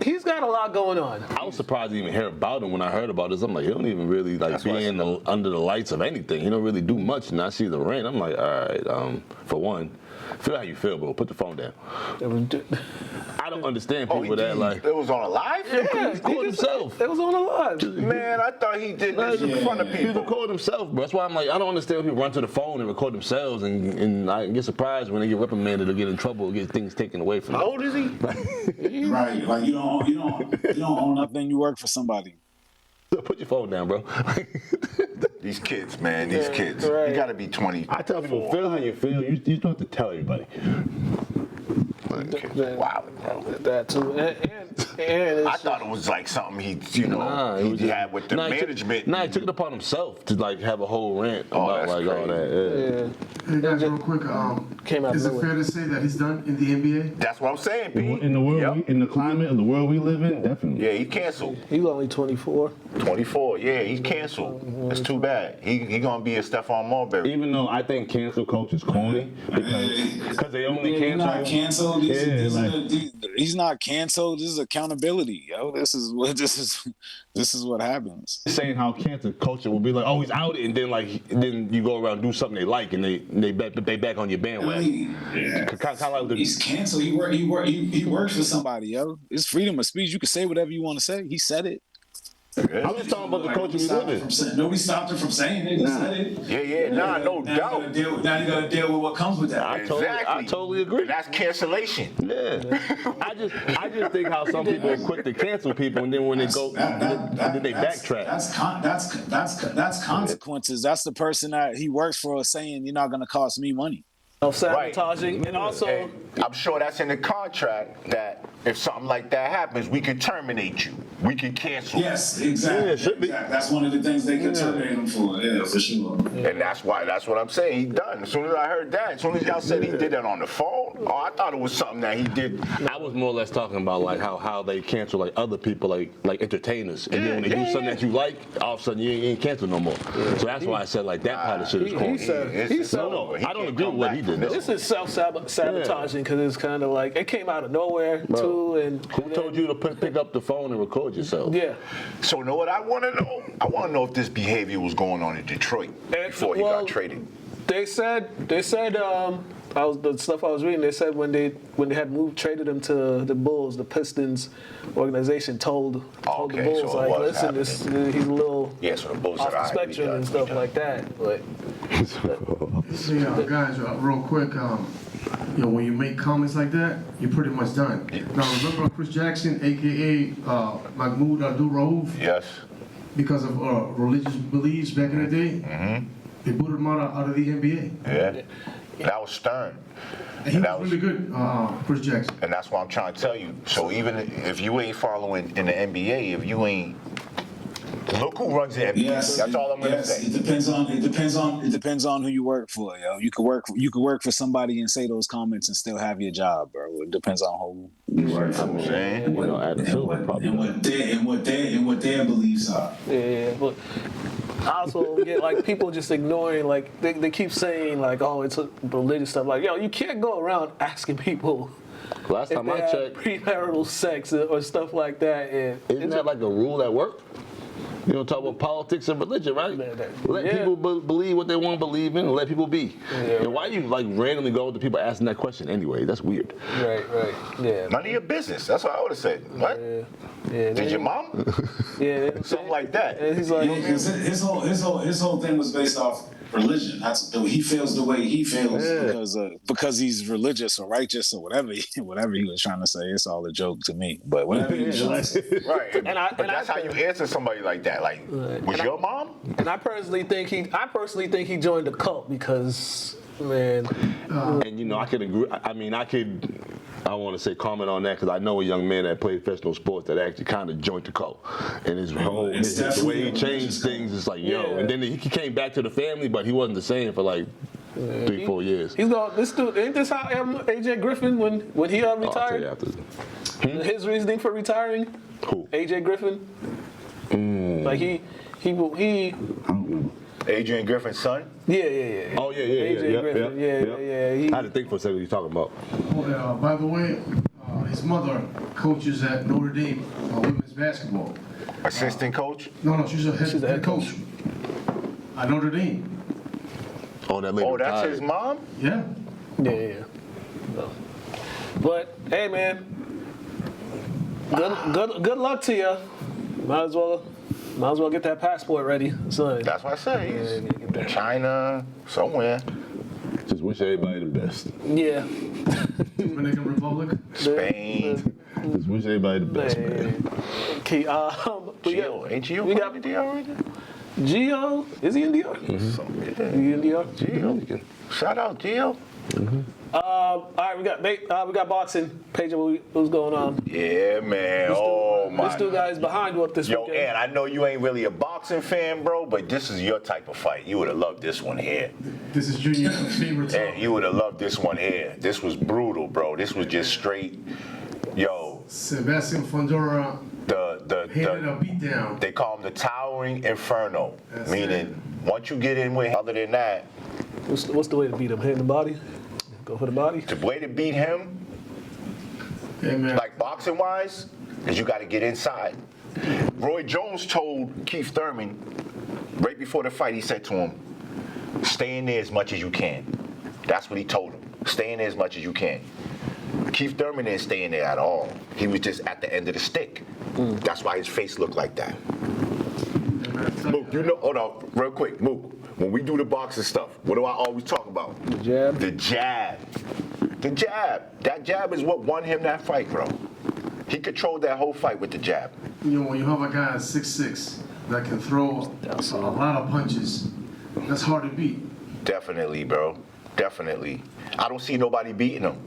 He's got a lot going on.
I was surprised to even hear about him when I heard about this. I'm like, he don't even really under the lights of anything. He don't really do much, and I see the rain. I'm like, all right. For one, feel how you feel, bro. Put the phone down. I don't understand people that like.
It was on a live?
Yeah,
he called himself.
It was on a live.
Man, I thought he did this in front of people.
He recorded himself, bro. That's why I'm like, I don't understand when people run to the phone and record themselves, and I get surprised when they get reprimanded or get in trouble or get things taken away from them.
How old is he?
Right, like you don't own nothing. You work for somebody.
Put your phone down, bro.
These kids, man, these kids.
Right.
You got to be 20.
I tell people, feel how you feel. You don't have to tell everybody.
Wow, bro.
That too. And
I thought it was like something he had with the management.
He took it upon himself to like have a whole rant
Oh,
about
that's
like all that.
Hey guys, real quick,
came out
is it
nowhere.
fair to say that he's done in the NBA?
That's what I'm saying, Pete.
In the world, in the climate of the world we live in, definitely.
Yeah, he canceled.
He's only 24.
24. Yeah, he's canceled. It's too bad. He gonna be a Stephon Marbury.
Even though I think cancel culture is corny because they only
He's
cancel.
not canceled.
Yeah,
He's not canceled. This is accountability, yo. This is what happens.
Saying how cancel culture will be like, oh, he's out, and then you go around and do something they like, and they back on your bandwagon. Kind of like
He's canceled. He works for somebody, yo. It's freedom of speech. You can say whatever you want to say. He said it.
I'm just talking about the culture we live in.
Nobody stopped him from saying it. He said it.
Yeah, no doubt.
Now you gotta deal with what comes with that.
I totally agree.
And that's cancellation.
Yeah, I just think how some people are quick to cancel people, and then when they go, then they backtrack.
That's consequences. That's the person that he works for saying you're not gonna cost me money.
Self-sabotaging, and also
And I'm sure that's in the contract that if something like that happens, we can terminate you. We can cancel.
Yes, exactly.
Yeah, it should be.
That's one of the things they can terminate him for. Yeah, for sure.
And that's what I'm saying. He done. As soon as I heard that, as soon as y'all said he did that on the phone, I thought it was something that he did.
I was more or less talking about like how they cancel like other people like entertainers, and then when they do something that you like, all of a sudden you ain't canceled no more. So that's why I said like that part of shit is corny. No, I don't agree with what he did.
this is self-sabotaging because it's kind of like it came out of nowhere too. And
who told you to pick up the phone and record yourself?
Yeah.
So you know what I want to know? I want to know if this behavior was going on in Detroit before he got traded.
They said the stuff I was reading. They said when they had traded him to the Bulls, the Pistons organization told the Bulls
so
like, listen, he's a little
so the Bulls
off the spectrum and stuff like that. But
Guys, real quick, when you make comments like that, you're pretty much done. Now remember Chris Jackson, aka Mahmoud Abdul-Rauf?
Yes.
Because of religious beliefs back in the day, they booted him out of the NBA.
Yeah. That was stern.
And he was really good, Chris Jackson.
And that's what I'm trying to tell you. So even if you ain't following in the NBA, if you ain't, look who runs the NBA.
Yes,
that's all I'm gonna say.
It depends on who you work for, yo. You could work for somebody and say those comments and still have your job, bro. It depends on who you work for.
And
what their beliefs are.
yeah, but I also get like people just ignoring, like they keep saying like, oh, it's religious stuff. Like, yo, you can't go around asking people
Last time I checked,
premarital sex or stuff like that. And
isn't that like a rule at work? You don't talk about politics and religion, right? Let people believe what they want to believe in and let people be. Yeah. And why you like randomly go to people asking that question anyway? That's weird.
Right. Yeah.
None of your business. That's what I would have said. What?
Yeah.
Did your mom?
Yeah.
Something like that.
And he's like,
his whole thing was based off religion. He feels the way he feels because he's religious or righteous or whatever he was trying to say. It's all a joke to me. But whatever he was trying to say.
Right. But that's how you answer somebody like that. Like, was your mom?
And I personally think he joined the cult because, man.
And you know, I could agree. I want to say comment on that because I know a young man that played professional sports that actually kind of joined the cult, and the way he changed things is like, yo. And then he came back to the family, but he wasn't the same for like 3-4 years.
He's going. This dude, ain't this how AJ Griffin when he retired?
I'll tell you after.
His reasoning for retiring.
Who?
AJ Griffin. Like he.
Adrian Griffin's son?
Yeah.
Oh, yeah.
AJ Griffin. Yeah.
I had to think for a second what you're talking about.
Oh, by the way, his mother coaches at Notre Dame women's basketball.
Assistant coach?
No, she's a head coach at Notre Dame.
Oh, that lady.
Oh, that's his mom?
Yeah.
Yeah. So. But hey, man, good luck to you. Might as well get that passport ready, son.
That's what I say. China, somewhere.
Just wish everybody the best.
Yeah.
Dominican Republic.
Spain.
Just wish everybody the best, man.
Okay,
Gio. Ain't Gio part of the DR right now?
Gio? Is he in DR?
Mm-hmm.
Is he in DR?
Gio. Shout out, Gio.
Mm-hmm.
All right, we got boxing. Paige, what's going on?
Yeah, man.
This dude guy is behind what this
Yo,
weekend.
and I know you ain't really a boxing fan, bro, but this is your type of fight. You would have loved this one here.
This is Junior's favorite time.
And you would have loved this one here. This was brutal, bro. This was just straight. Yo.
Sebastian Fondora. Hated a beatdown.
They call him the Towering Inferno, meaning once you get in with him, other than that.
What's the way to beat him? Hit in the body? Go for the body?
The way to beat him,
hey, man.
like boxing wise, is you got to get inside. Roy Jones told Keith Thurman right before the fight, he said to him, stay in there as much as you can. That's what he told him. Stay in there as much as you can. Keith Thurman didn't stay in there at all. He was just at the end of the stick. That's why his face looked like that. Mook, you know, hold on, real quick, Mook. When we do the boxing stuff, what do I always talk about?
The jab?
The jab. The jab. That jab is what won him that fight, bro. He controlled that whole fight with the jab.
You know, when you have a guy that's 6'6" that can throw a lot of punches, that's hard to beat.
Definitely, bro. Definitely. I don't see nobody beating him.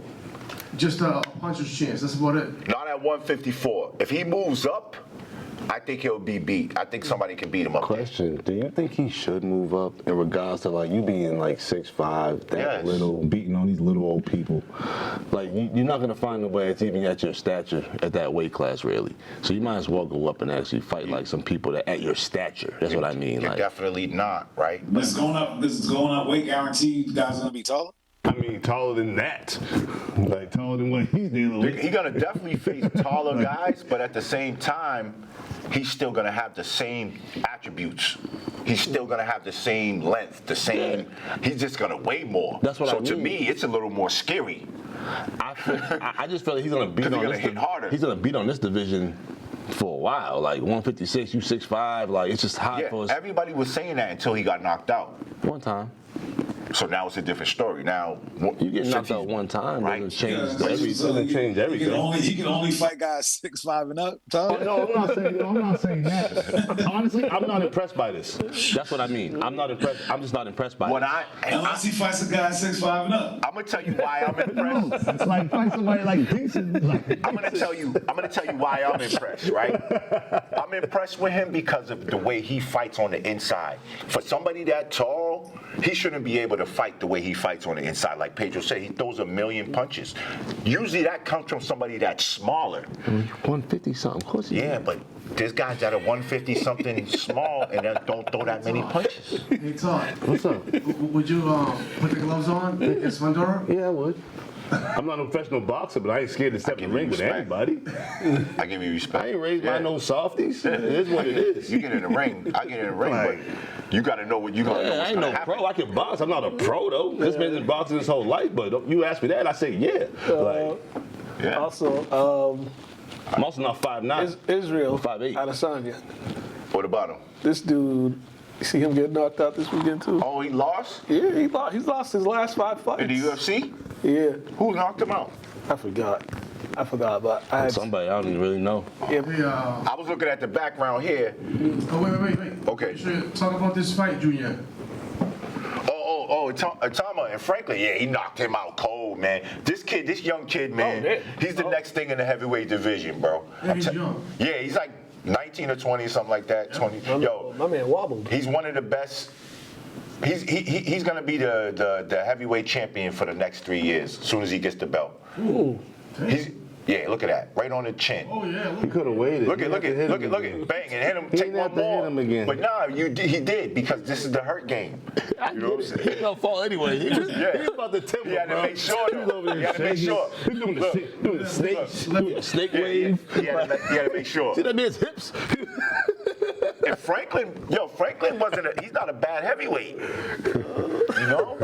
Just a puncher's chance. That's about it.
Not at 154. If he moves up, I think he'll be beat. I think somebody can beat him up.
Question: do you think he should move up in regards to like you being like 6'5", that little, beating on these little old people? Like you're not gonna find nobody that's even at your stature at that weight class, really. So you might as well go up and actually fight like some people that at your stature. That's what I mean.
You're
like
definitely not, right?
This is going up. Weight guaranteed. You guys gonna be taller.
I mean, taller than that. Like taller than what he's dealing with.
He's gonna definitely face taller guys, but at the same time, he's still gonna have the same attributes. He's still gonna have the same length, the same. He's just gonna weigh more.
That's what I mean.
So to me, it's a little more scary.
I just feel like he's gonna beat on this.
Hit harder.
He's gonna beat on this division for a while. Like 156, you 6'5". Like it's just hot for us.
Everybody was saying that until he got knocked out.
One time.
So now it's a different story. Now
you get knocked out one time,
right?
Doesn't change everything.
He can only fight guys 6'5" and up. Tom?
No, I'm not saying that. Honestly, I'm not impressed by this. That's what I mean. I'm not impressed. I'm just not impressed by it.
Unless he fights a guy 6'5" and up.
I'm gonna tell you why I'm impressed.
It's like fight somebody like decent.
I'm gonna tell you why I'm impressed, right? I'm impressed with him because of the way he fights on the inside. For somebody that tall, he shouldn't be able to fight the way he fights on the inside. Like Pedro said, he throws a million punches. Usually that comes from somebody that's smaller.
150 something, of course.
Yeah, but there's guys that are 150 something small and that don't throw that many punches.
Hey, Todd.
What's up?
Would you put the gloves on against Fondora?
Yeah, I would. I'm not a professional boxer, but I ain't scared to step in the ring with anybody.
I give you respect.
I ain't raised by no softies. It is what it is.
You get in the ring, I get in the ring, but you got to know what you got to know.
I ain't no pro. I can box. I'm not a pro though. This man's been boxing his whole life, but you ask me that, I say yeah.
Also,
I'm also not 5'9".
Israel
5'8".
Adesanya.
What about him?
This dude. You see him get knocked out this weekend too?
Oh, he lost?
Yeah, he lost. He's lost his last 5 fights.
In the UFC?
Yeah.
Who knocked him out?
I forgot, but I had
somebody I don't even really know.
Yeah.
I was looking at the background here.
Oh, wait.
Okay.
Talk about this fight, Junior.
Tama and Franklin, yeah, he knocked him out cold, man. This young kid, man, he's the next thing in the heavyweight division, bro.
Yeah, he's young.
Yeah, he's like 19 or 20, something like that. 20. Yo,
my man wobbled.
He's one of the best. He's gonna be the heavyweight champion for the next 3 years as soon as he gets the belt.
Ooh.
Yeah, look at that, right on the chin.
Oh yeah.
He could have waited.
Look at, bang, and hit him. Take one more.
Hit him again.
But nah, he did because this is the hurt game. You know what I'm saying?
He's gonna fall anyway. He was about to temple,
He had to make sure. He had to make sure.
He's doing the snake wave.
He had to make sure.
See that man's hips?
And Franklin he's not a bad heavyweight. You know?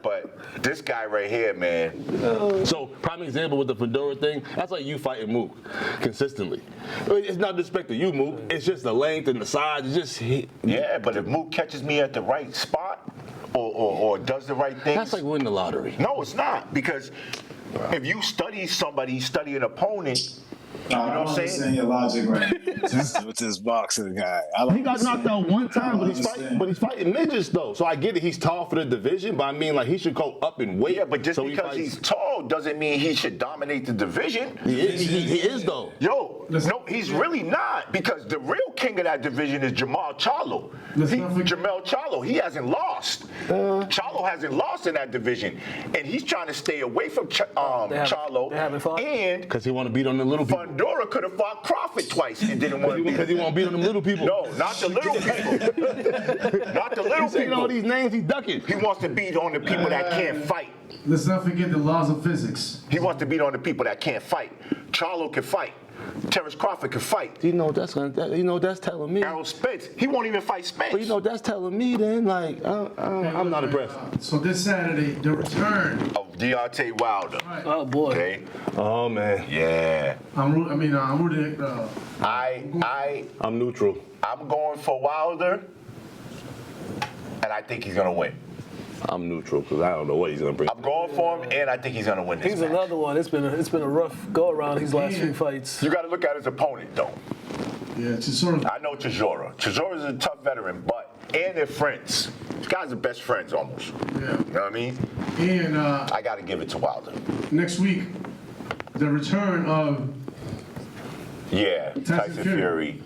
But this guy right here, man.
So, prime example with the fedora thing, that's like you fighting Mook consistently. It's not disrespect to you, Mook. It's just the length and the size. It's just
yeah, but if Mook catches me at the right spot or does the right thing.
That's like winning the lottery.
No, it's not. Because if you study somebody, study an opponent, You know
I
what
don't
I'm
understand
saying?
your logic right with this boxing guy.
He got knocked out one time, but he's fighting midgets though. So I get it. He's tall for the division, but I mean, like he should go up in weight.
Yeah, but just
so
because he's tall doesn't mean he should dominate the division.
He is though.
Yo, no, he's really not, because the real king of that division is Jamal Charlo. Jamel Charlo, he hasn't lost. Charlo hasn't lost in that division, and he's trying to stay away from Charlo. And
because he want to beat on the little people.
Fundora could have fought Crawford twice and didn't want to.
Because he want to beat on them little people.
No, not the little people. Not the little people.
All these names, he's ducking.
He wants to beat on the people that can't fight.
Let's not forget the laws of physics.
He wants to beat on the people that can't fight. Charlo can fight. Terrence Crawford can fight.
That's telling me.
Errol Spence, he won't even fight Spence.
But that's telling me then, like, I'm not impressed.
So this Saturday, the return
of Deontay Wilder.
Right.
Oh boy.
Okay.
Oh man.
Yeah.
I'm rooting.
I'm neutral.
I'm going for Wilder, and I think he's gonna win.
I'm neutral because I don't know what he's gonna bring.
I'm going for him, and I think he's gonna win this
He's
match.
another one. It's been a rough go around these last few fights.
You got to look at his opponent though.
Yeah, Chisora.
I know Chisora. Chisora's a tough veteran, and they're friends. These guys are best friends almost.
Yeah.
You know what I mean?
And
I got to give it to Wilder.
next week, the return of
Tyson Fury.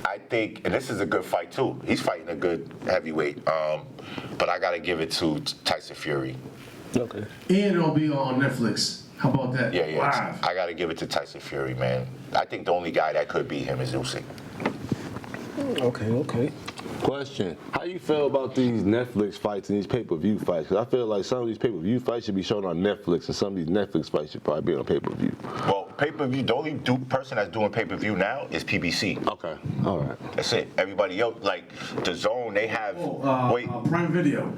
I think, and this is a good fight too. He's fighting a good heavyweight, but I got to give it to Tyson Fury.
Okay.
And it'll be on Netflix. How about that?
Yeah.
Live.
I got to give it to Tyson Fury, man. I think the only guy that could beat him is Usyk.
Okay.
Question: how you feel about these Netflix fights and these pay-per-view fights? Because I feel like some of these pay-per-view fights should be shown on Netflix, and some of these Netflix fights should probably be on pay-per-view.
Well, pay-per-view, the only person that's doing pay-per-view now is PBC.
Okay, all right.
That's it. Everybody else, like the Zone, they have
Prime Video.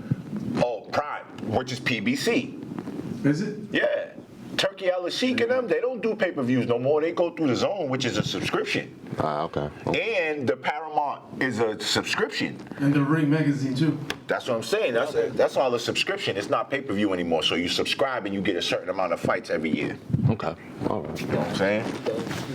Oh, Prime, which is PBC.
Is it?
Yeah. Turkey Al Sheik and them, they don't do pay-per-views no more. They go through the Zone, which is a subscription.
Okay.
And the Paramount is a subscription.
And the Ring magazine too.
That's what I'm saying. That's all a subscription. It's not pay-per-view anymore. So you subscribe and you get a certain amount of fights every year.
Okay. All right.
You know what I'm saying?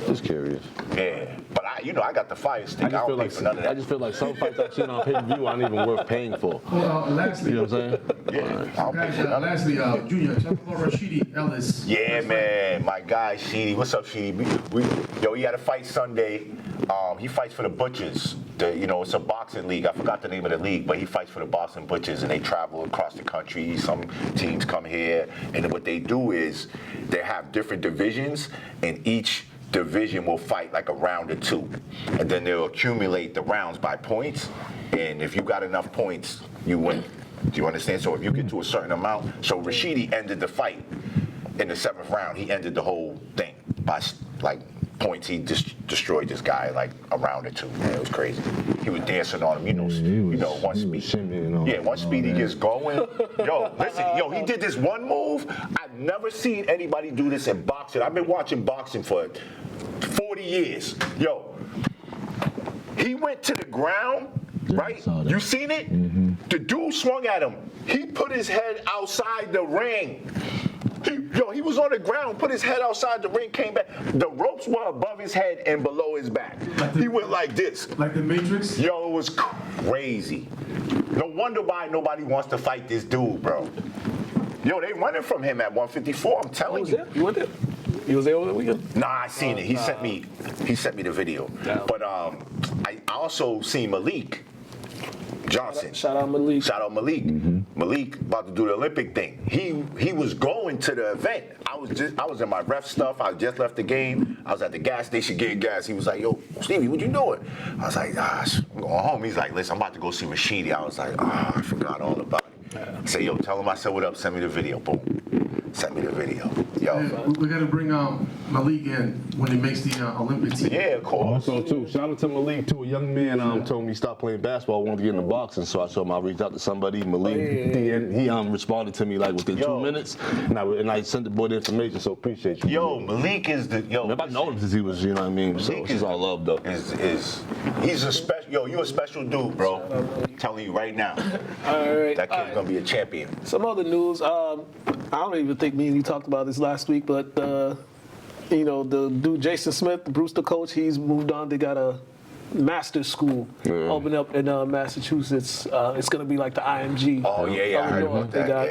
Just curious.
Yeah. But I got the fire stick. I don't pay for none of that.
I just feel like some fights I've seen on pay-per-view aren't even worth paying for.
Well, lastly,
you know what I'm saying?
Yeah.
Guys, lastly, Junior, talk about Rashidi Ellis.
Yeah, man. My guy, Sheedy. What's up, Sheedy? He had a fight Sunday. He fights for the Butchers. It's a boxing league. I forgot the name of the league, but he fights for the Boston Butchers, and they travel across the country. Some teams come here, and what they do is they have different divisions, and each division will fight like a round or two, and then they'll accumulate the rounds by points, and if you got enough points, you win. Do you understand? So if you get to a certain amount, so Rashidi ended the fight in the 7th round. He ended the whole thing by points. He just destroyed this guy like a round or two. Man, it was crazy. He was dancing on him. Once Speedy gets going. He did this one move. I've never seen anybody do this in boxing. I've been watching boxing for 40 years. He went to the ground, right? You seen it? Mm-hmm. The dude swung at him. He put his head outside the ring. He was on the ground, put his head outside the ring, came back. The ropes were above his head and below his back. He went like this.
Like the Matrix?
It was crazy. No wonder why nobody wants to fight this dude, bro. They running from him at 154, I'm telling you.
You went there? You was there over the weekend?
Nah, I seen it. He sent me the video. Yeah. But I also seen Malik Johnson.
Shout out Malik.
Mm-hmm. Malik about to do the Olympic thing. He was going to the event. I was in my ref stuff. I just left the game. I was at the gas station getting gas. He was like, "Yo, Stevie, what you doing?" I was like, "Gosh, I'm going home." He's like, "Listen, I'm about to go see Rashidi." I was like, I forgot all about it. I said, "Yo, tell him I said what up. Send me the video." Boom. Send me the video.
We got to bring Malik in when he makes the Olympic team.
Yeah, of course.
Also, too, shout out to Malik, too. A young man told me he stopped playing basketball, wanted to get into boxing, so I told him I reached out to somebody. Malik, he responded to me like within 2 minutes, and I sent the boy the information, so appreciate you.
Malik is the
I've known him since he was, you know what I mean? So it's all love, though.
He's a special, you a special dude, bro. I'm telling you right now.
All right.
That kid's going to be a champion.
Some other news. I don't even think me and you talked about this last week, but you know, the dude Jason Smith, the Brewster coach, he's moved on. They got a master's school open up in Massachusetts. It's gonna be like the IMG.
Oh yeah, I heard about that.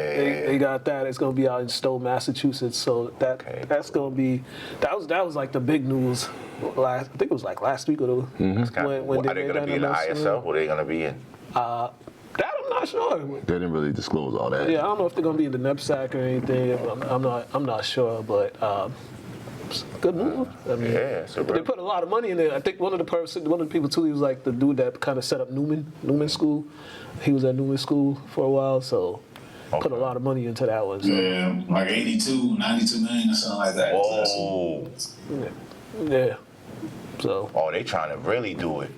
They got that. It's gonna be out in Stowe, Massachusetts. So that's gonna be that was like the big news. I think it was like last week or the, when
are they gonna be in the ISL? What are they gonna be in?
That I'm not sure.
They didn't really disclose all that.
Yeah, I don't know if they're gonna be in the NEPSAC or anything. I'm not sure, but. Good move. I mean, they put a lot of money in there. I think one of the people too, he was like the dude that kind of set up Newman School. He was at Newman School for a while, so put a lot of money into that one. So.
Yeah, like 92 million or something like that.
Whoa.
Yeah. So.
Oh, they trying to really do it.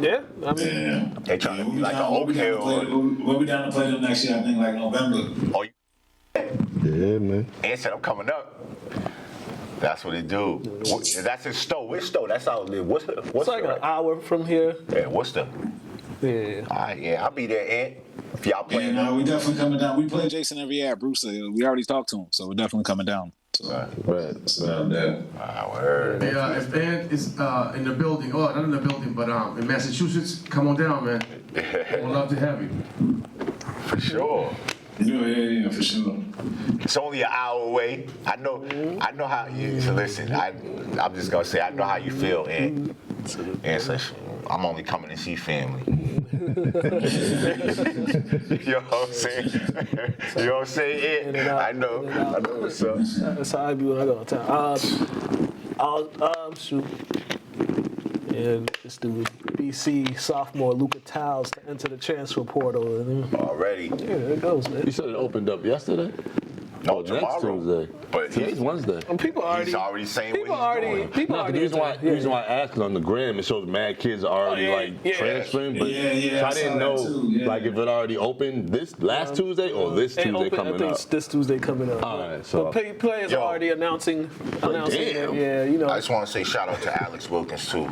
Yeah, I mean,
they trying to be like an Oak Hill.
We'll be down to play them next year. I think like November.
Oh,
yeah, man.
And said I'm coming up. That's what they do. That's in Stowe. Where's Stowe? That's out there. What's
it's like an hour from here.
Yeah, Worcester.
Yeah.
All right, yeah, I'll be there, Ant. If y'all playing.
Yeah, no, we definitely coming down. We play Jason every year at Brewster. We already talked to him, so we're definitely coming down. So,
word.
Hey, if Ant is in the building, not in the building, but in Massachusetts, come on down, man. We'd love to have you.
For sure.
Yeah, for sure.
It's only an hour away. I know how you. So listen, I'm just gonna say I know how you feel, and so I'm only coming to see family. You know what I'm saying? You know what I'm saying? I know what's up.
That's how I be when I go to town. Shoot. And this dude, BC sophomore Luca Towles to enter the transfer portal.
Already.
Yeah, there it goes, man.
You said it opened up yesterday?
No,
next Tuesday.
But
today's Wednesday.
People
he's already saying what he's doing.
The reason why I asked on the gram, it shows mad kids are already transferring, but so I didn't know like if it already opened this last Tuesday or this Tuesday coming up.
This Tuesday coming up.
All right, so
players are already announcing. Yeah, you know.
I just want to say shout out to Alex Wilkins too.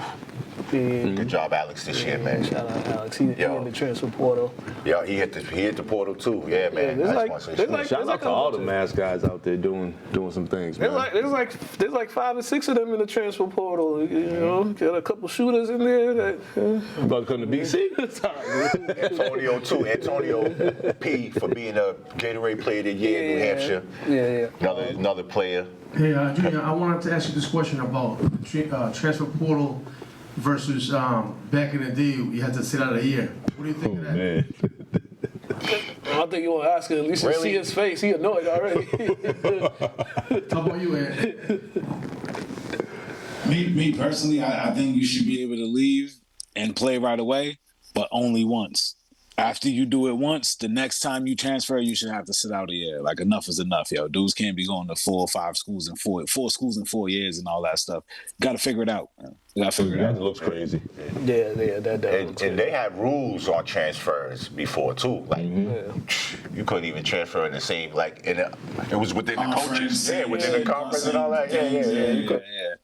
Good job, Alex, this year, man.
Shout out to Alex. He in the transfer portal.
Yeah, he hit the portal too. Yeah, man. I just want to say
shout out to all the mass guys out there doing some things, man.
There's like 5 or 6 of them in the transfer portal. You know, got a couple shooters in there.
About to come to BC.
Antonio too. Antonio P for being a Gatorade Player of the Year in New Hampshire.
Yeah.
Another player.
Hey, Junior, I wanted to ask you this question about transfer portal versus back in the day, you had to sit out a year. What do you think of that?
Man.
I don't think you want to ask him. At least you see his face. He annoyed already.
How about you, Ant?
Me personally, I think you should be able to leave and play right away, but only once. After you do it once, the next time you transfer, you should have to sit out a year. Like, enough is enough, yo. Dudes can't be going to 4 or 5 schools in 4 schools in 4 years and all that stuff. You got to figure it out. You got to figure it out.
That looks crazy.
Yeah, that
And they had rules on transfers before too. Like you couldn't even transfer in the same it was within the coaches, within the conference and all that. Yeah.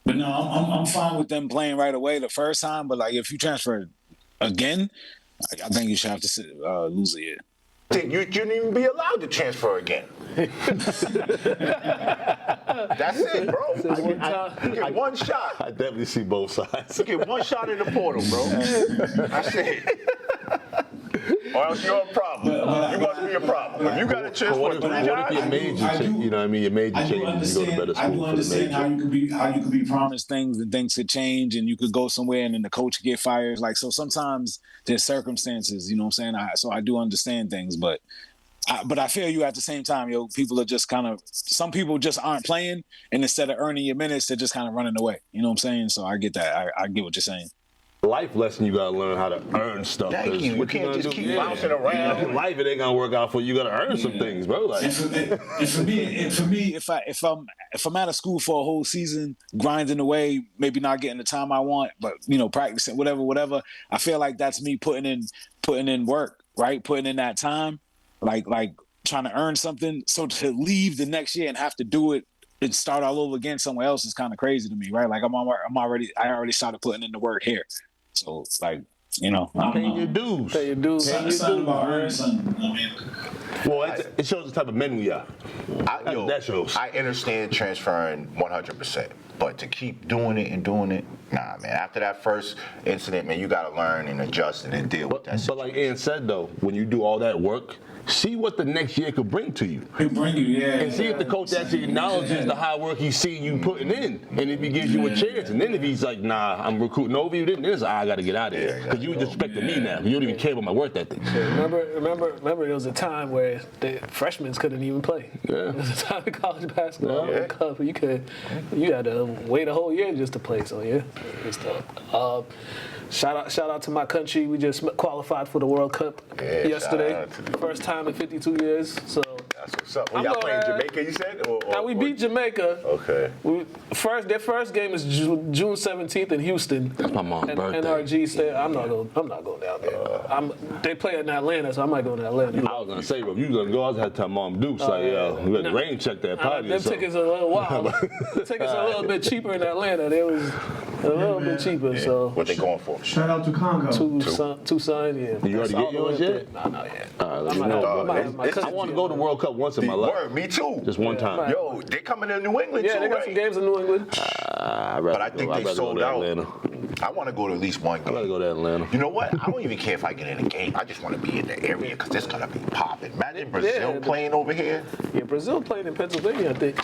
But no, I'm fine with them playing right away the first time. But like, if you transfer again, I think you should have to lose a year.
You shouldn't even be allowed to transfer again. That's it, bro. You get one shot.
I definitely see both sides.
You get one shot in the portal, bro. That's it. Or else you're a problem. You must be a problem. If you got to transfer 3 times,
what if your major, you know what I mean? Your major changes, you go to better school.
I do understand how you could be promised things and things could change and you could go somewhere and then the coach get fired. Like, so sometimes there's circumstances, you know what I'm saying? So I do understand things, but I feel you at the same time, yo. People are just some people just aren't playing, and instead of earning your minutes, they're just kind of running away. You know what I'm saying? So I get that. I get what you're saying.
Life lesson, you gotta learn how to earn stuff.
Thank you. You can't just keep bouncing around.
In life, it ain't gonna work out for you. You gotta earn some things, bro. Like,
and for me, if I'm at a school for a whole season, grinding away, maybe not getting the time I want, but practicing, whatever. I feel like that's me putting in work, right? Putting in that time, like trying to earn something. So to leave the next year and have to do it and start all over again somewhere else is kind of crazy to me, right? Like I already started putting in the work here. So, like,
paying your dues.
Pay your dues.
Something about earning something. I mean,
Well, it shows the type of men we are. That shows.
I understand transferring 100%, but to keep doing it, nah, man. After that first incident, man, you got to learn and adjust and then deal with that.
But like Ian said, though, when you do all that work, see what the next year could bring to you. And see if the coach actually acknowledges the hard work he's seeing you putting in, and if he gives you a chance. And then if he's like, nah, I'm recruiting over you, then it's like, I got to get out of here. Because you disrespecting me now. You don't even care about my work ethic.
Remember, there was a time where the freshmen couldn't even play.
Yeah.
There was a time in college basketball where you had to wait a whole year just to play. So yeah, it's tough. Shout out to my country. We just qualified for the World Cup yesterday. First time in 52 years. So
that's what's up. Y'all playing Jamaica, you said?
Now we beat Jamaica.
Okay.
Their first game is June 17th in Houston.
That's my mom's birthday.
NRG Stadium. I'm not going down there. They play in Atlanta, so I might go to Atlanta.
I was gonna say, bro, if you was gonna go, I was had to tell Mom Dukes like, we had to rain check that party.
Them tickets are a little wild. The tickets are a little bit cheaper in Atlanta. They was a little bit cheaper. So
what they going for?
Shout out to Congo.
Tucson, yeah.
You already get yours yet?
Nah, not yet.
I want to go to World Cup once in my life.
Me too.
Just one time.
Yo, they coming to New England
Yeah,
too,
they got
right?
some games in New England.
But I think they sold out. I want to go to at least one game.
I'd rather go to Atlanta.
You know what? I don't even care if I get in a game. I just want to be in the area because it's going to be popping. Imagine Brazil playing over here.
Yeah, Brazil playing in Pennsylvania, I think.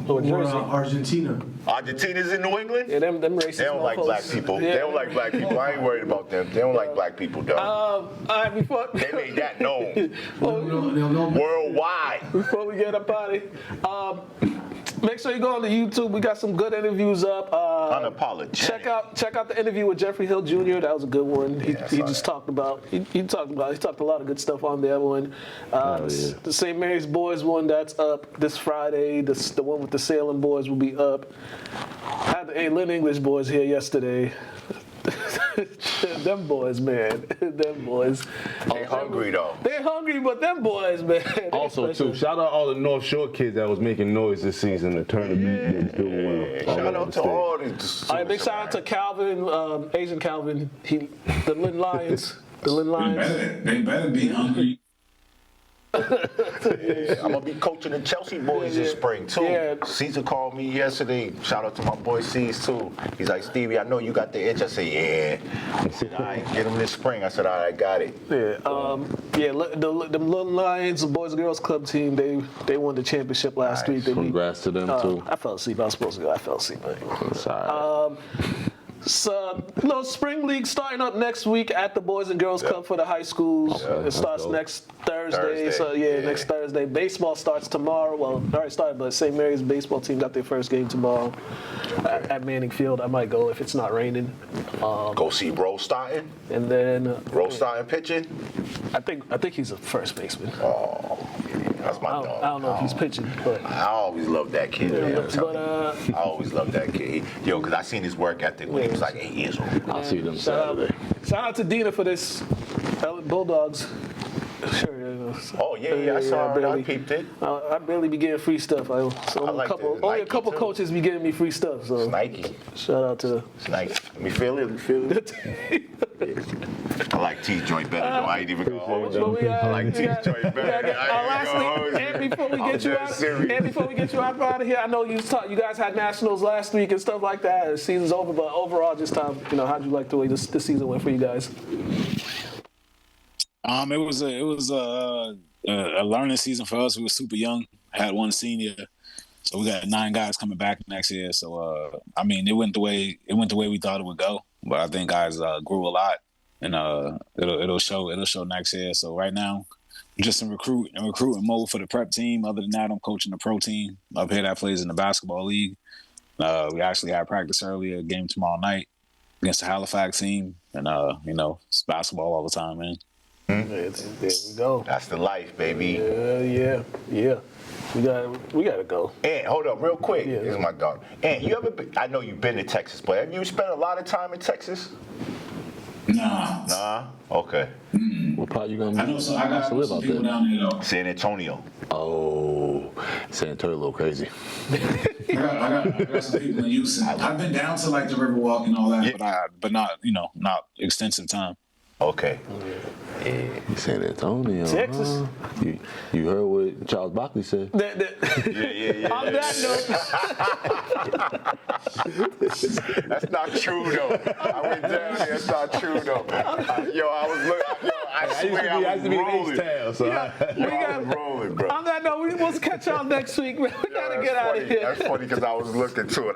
Or Argentina.
Argentina's in New England?
Yeah, them racist.
They don't like black people.
Yeah.
They don't like black people. I ain't worried about them. They don't like black people, dog.
All right,
They made that known.
No.
Worldwide.
Before we get up out of here, make sure you go on to YouTube. We got some good interviews up.
Unapologetic.
Check out the interview with Jeffrey Hill Jr. That was a good one. He talked a lot of good stuff on that one. The St. Mary's Boys one that's up this Friday. The one with the Salem boys will be up. Had the Lynn English boys here yesterday. Them boys, man. Them boys.
They hungry though.
They're hungry, but them boys, man.
Also, too, shout out all the North Shore kids that was making noise this season. The tournament is doing well.
Shout out to all these.
All right, big shout out to Calvin, Asian Calvin. The Lynn Lions. The Lynn Lions.
They better be hungry.
I'm gonna be coaching the Chelsea boys this spring too.
Yeah.
Caesar called me yesterday. Shout out to my boy C's too. He's like, Stevie, I know you got the itch. I said, yeah. He said, all right, get him this spring. I said, all right, got it.
Yeah. The Little Lions, the Boys and Girls Club team, they won the championship last week.
Congrats to them too.
I fell asleep. I was supposed to go. I fell asleep.
That's all right.
So, spring league starting up next week at the Boys and Girls Club for the high schools. It starts next Thursday. So next Thursday. Baseball starts tomorrow. Well, already started, but St. Mary's baseball team got their first game tomorrow at Manning Field. I might go if it's not raining.
Go see Rose starting.
And then
Rose starting pitching.
I think he's a first baseman.
Oh, that's my dog.
I don't know if he's pitching, but
I always loved that kid. Man.
But
I always loved that kid. Because I seen his work ethic when he was like 8 years old.
I'll see them Saturday.
Shout out to Dina for this. Bulldogs. Sure.
Oh yeah, I saw it. I peeped it.
I barely be getting free stuff. Only a couple coaches be giving me free stuff. So
it's Nike.
Shout out to.
It's Nike. Let me feel it. I like T's joint better though. I ain't even gonna hold you. I like T's joint better.
And before we get you out of here, I know you guys had nationals last week and stuff like that. The season's over, but overall, just how'd you like the way this season went for you guys?
It was a learning season for us. We were super young. Had one senior, so we got 9 guys coming back next year. So it went the way we thought it would go. But I think guys grew a lot, and it'll show next year. So right now, just in recruiting mode for the prep team. Other than that, I'm coaching the pro team up here that plays in the basketball league. We actually had practice earlier, game tomorrow night against the Halifax team, and it's basketball all the time, man.
There we go.
That's the life, baby.
Yeah. We gotta go.
And hold up, real quick. This is my dog. And you ever been, I know you've been to Texas, but have you spent a lot of time in Texas? Nah. Okay.
What part you gonna be?
I know. So I got
live
some
out
people
there.
down there though.
San Antonio.
Oh, San Antonio a little crazy.
I got some people in Houston. I've been down to like the Riverwalk and all that, but not extensive time.
Okay.
You San Antonio.
Texas.
Huh? You heard what Charles Barkley said.
Yeah.
On that note,
That's not true though. I went down there. That's not true though. Yo, I was looking. I swear I was rolling. I was rolling, bro.
on that note, we'll catch y'all next week, man. We gotta get out of here.
That's funny because I was looking to it.